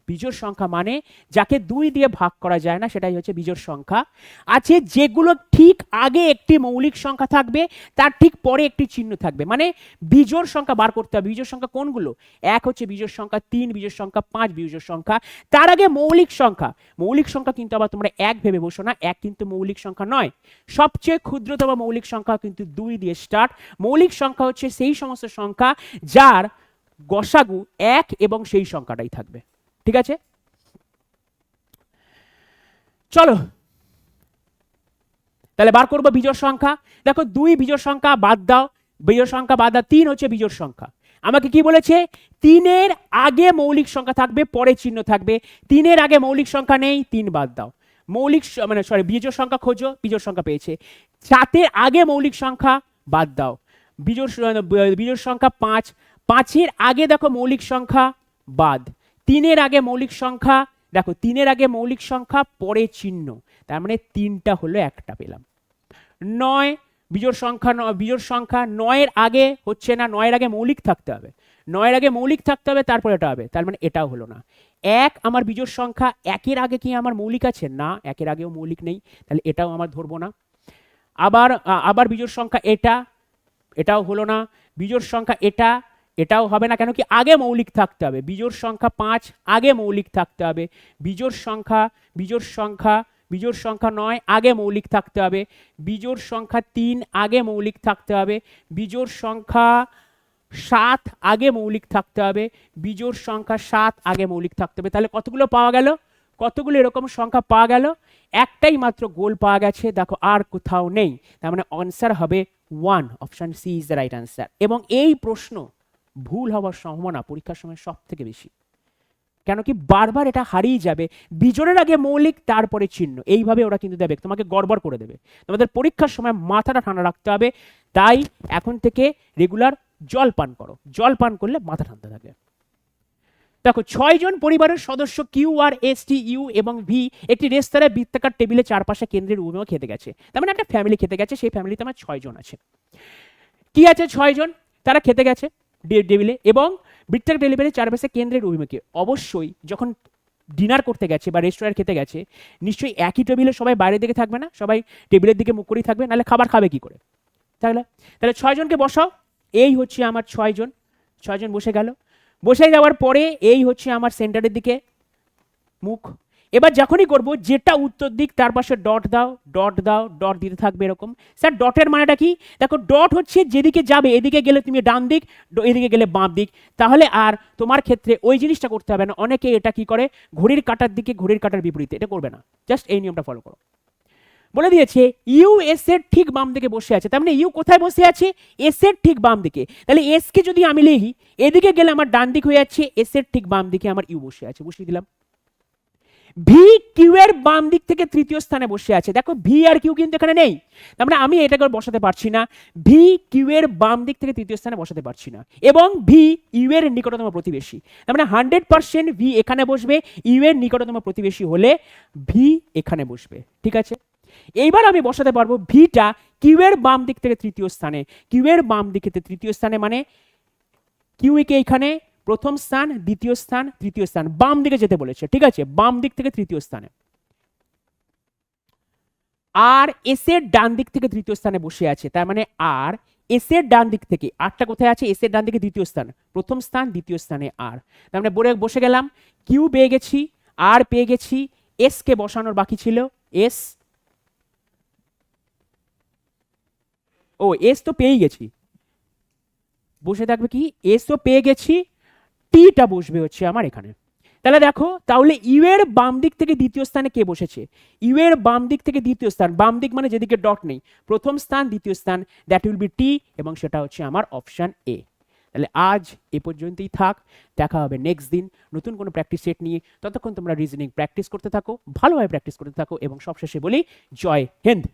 বিজোড় সংখ্যা মানে যাকে 2 দিয়ে ভাগ করা যায় না সেটাই হচ্ছে বিজোড় সংখ্যা আছে, যেগুলো ঠিক আগে একটি মৌলিক সংখ্যা থাকবে, তার ঠিক পরে একটি চিহ্ন থাকবে, মানে বিজোড় সংখ্যা বার করতে হবে। বিজোড় সংখ্যা কোনগুলো, এক হচ্ছে বিজোড় সংখ্যা, 3 বিজোড় সংখ্যা, 5 বিজোড় সংখ্যা, তার আগে মৌলিক সংখ্যা। মৌলিক সংখ্যা কিন্তু আবার তোমরা এক ভেবে বসো না, এক কিন্তু মৌলিক সংখ্যা নয়, সবচেয়ে ক্ষুদ্রতম মৌলিক সংখ্যা কিন্তু 2 দিয়ে স্টার্ট। মৌলিক সংখ্যা হচ্ছে সেই সমস্ত সংখ্যা যার গসাগু 1 এবং সেই সংখ্যাটাই থাকবে, ঠিক আছে। চলো তাহলে বার করবো বিজোড় সংখ্যা, দেখো 2 বিজোড় সংখ্যা বাদ দাও, বিজোড় সংখ্যা বাদ দাও, 3 হচ্ছে বিজোড় সংখ্যা। আমাকে কি বলেছে, 3 এর আগে মৌলিক সংখ্যা থাকবে, পরে চিহ্ন থাকবে, 3 এর আগে মৌলিক সংখ্যা নেই, 3 বাদ দাও। মৌলিক মানে সরি বিজোড় সংখ্যা খোঁজো, বিজোড় সংখ্যা পেয়েছে। 7 এর আগে মৌলিক সংখ্যা বাদ দাও, বিজোড় সংখ্যা 5, 5 এর আগে দেখো মৌলিক সংখ্যা বাদ, 3 এর আগে মৌলিক সংখ্যা, দেখো 3 এর আগে মৌলিক সংখ্যা পরে চিহ্ন, তার মানে 3টা হলো একটা পেলাম। 9 বিজোড় সংখ্যা 9 এর আগে হচ্ছে না, 9 এর আগে মৌলিক থাকতে হবে, 9 এর আগে মৌলিক থাকতে হবে, তারপর এটা হবে, তার মানে এটাও হলো না। 1 আমার বিজোড় সংখ্যা, 1 এর আগে কি আমার মৌলিক আছে, না 1 এর আগেও মৌলিক নেই, তাহলে এটাও আমার ধরবো না। আবার বিজোড় সংখ্যা এটাও হলো না। বিজোড় সংখ্যা এটাও হবে না, কেন কি আগে মৌলিক থাকতে হবে। বিজোড় সংখ্যা 5 আগে মৌলিক থাকতে হবে। বিজোড় সংখ্যা 9 আগে মৌলিক থাকতে হবে। বিজোড় সংখ্যা 3 আগে মৌলিক থাকতে হবে। বিজোড় সংখ্যা 7 আগে মৌলিক থাকতে হবে। বিজোড় সংখ্যা 7 আগে মৌলিক থাকতে হবে। তাহলে কতগুলো পাওয়া গেল, কতগুলো এরকম সংখ্যা পাওয়া গেল, একটাই মাত্র গোল পাওয়া গেছে, দেখো আর কোথাও নেই, তার মানে আনসার হবে 1, option C is the right answer. এবং এই প্রশ্ন ভুল হওয়ার সম্ভাবনা পরীক্ষার সময় সব থেকে বেশি, কেন কি বারবার এটা হারিয়ে যাবে, বিজোড়ের আগে মৌলিক তারপরে চিহ্ন, এইভাবে ওরা কিন্তু দেবে, তোমাকে গড়বড় করে দেবে। তোমাদের পরীক্ষার সময় মাথাটা ঠান্ডা রাখতে হবে, তাই এখন থেকে রেগুলার জল পান করো, জল পান করলে মাথা ঠান্ডা থাকে। দেখো 6 জন পরিবারের সদস্য Q R S T U এবং ভি একটি রেস্তোরাঁয় বৃত্তাকার টেবিলে চারপাশে কেন্দ্রের উমেও খেতে গেছে, তার মানে একটা ফ্যামিলি খেতে গেছে, সেই ফ্যামিলিতে আমার 6 জন আছে। কি আছে, 6 জন তারা খেতে গেছে টেবিলে এবং বৃত্তাকার টেবিলের চারপাশে কেন্দ্রের অভিমুখে। অবশ্যই যখন ডিনার করতে গেছে বা রেস্টুরেন্ট খেতে গেছে, নিশ্চয়ই একই টেবিলে সবাই বাইরের দিকে থাকবে না, সবাই টেবিলের দিকে মুখ করেই থাকবে, নাহলে খাবার খাবে কি করে। তাহলে 6 জনকে বসাও, এই হচ্ছে আমার 6 জন, 6 জন বসে গেল। বসে যাওয়ার পরে এই হচ্ছে আমার সেন্টারের দিকে মুখ, এবার যখনই করব যেটা উত্তর দিক তার পাশে ডট দাও, ডট দাও, ডট দিতে থাকবে এরকম। স্যার ডটের মানেটা কি? দেখো ডট হচ্ছে যেদিকে যাবে, এদিকে গেলে তুমি ডান দিক, এদিকে গেলে বাম দিক। তাহলে আর তোমার ক্ষেত্রে ওই জিনিসটা করতে হবে না। অনেকে এটা কি করে, ঘড়ির কাঁটার দিকে ঘড়ির কাঁটার বিপরীতে, এটা করবে না। জাস্ট এই নিয়মটা ফলো করো। বলে দিয়েছে ইউ এস এর ঠিক বাম দিকে বসে আছে, তার মানে ইউ কোথায় বসে আছে? এস এর ঠিক বাম দিকে। তাহলে এস কে যদি আমি লিখি, এদিকে গেলে আমার ডান দিক হয়ে যাচ্ছে, এস এর ঠিক বাম দিকে আমার ইউ বসে আছে, বসিয়ে দিলাম। ভি কিউ এর বাম দিক থেকে তৃতীয় স্থানে বসে আছে। দেখো ভি আর কিউ কিন্তু এখানে নেই, তার মানে আমি এটাকে বসাতে পারছি না। ভি কিউ এর বাম দিক থেকে তৃতীয় স্থানে বসাতে পারছি না। এবং ভি ইউ এর নিকটতম প্রতিবেশী, তার মানে 100% ভি এখানে বসবে। ইউ এর নিকটতম প্রতিবেশী হলে ভি এখানে বসবে, ঠিক আছে। এইবার আমি বসাতে পারবো ভিটা কিউ এর বাম দিক থেকে তৃতীয় স্থানে। কিউ এর বাম দিক থেকে তৃতীয় স্থানে মানে কিউ কে এখানে প্রথম স্থান, দ্বিতীয় স্থান, তৃতীয় স্থান, বাম দিকে যেতে বলেছে, ঠিক আছে, বাম দিক থেকে তৃতীয় স্থানে। আর এস এর ডান দিক থেকে তৃতীয় স্থানে বসে আছে, তার মানে আর এস এর ডান দিক থেকে, আরটা কোথায় আছে? এস এর ডান দিকে দ্বিতীয় স্থান, প্রথম স্থান, দ্বিতীয় স্থানে আর, তার মানে বসে গেলাম। কিউ পেয়ে গেছি, আর পেয়ে গেছি, এস কে বসানোর বাকি ছিল। এস, ও এস তো পেয়েই গেছি, বসে থাকবে কি? এস ও পেয়ে গেছি, টিটা বসবে হচ্ছে আমার এখানে। তাহলে দেখো, তাহলে ইউ এর বাম দিক থেকে দ্বিতীয় স্থানে কে বসেছে? ইউ এর বাম দিক থেকে দ্বিতীয় স্থান, বাম দিক মানে যেদিকে ডট নেই, প্রথম স্থান, দ্বিতীয় স্থান, দ্যাট উইল বি টি, এবং সেটা হচ্ছে আমার অপশন এ। তাহলে আজ এ পর্যন্তই থাক, দেখা হবে নেক্সট দিন নতুন কোনো প্র্যাকটিস সেট নিয়ে। ততক্ষণ তোমরা রিজনিং প্র্যাকটিস করতে থাকো, ভালোভাবে প্র্যাকটিস করতে থাকো, এবং সবশেষে বলি জয় হিন্দ।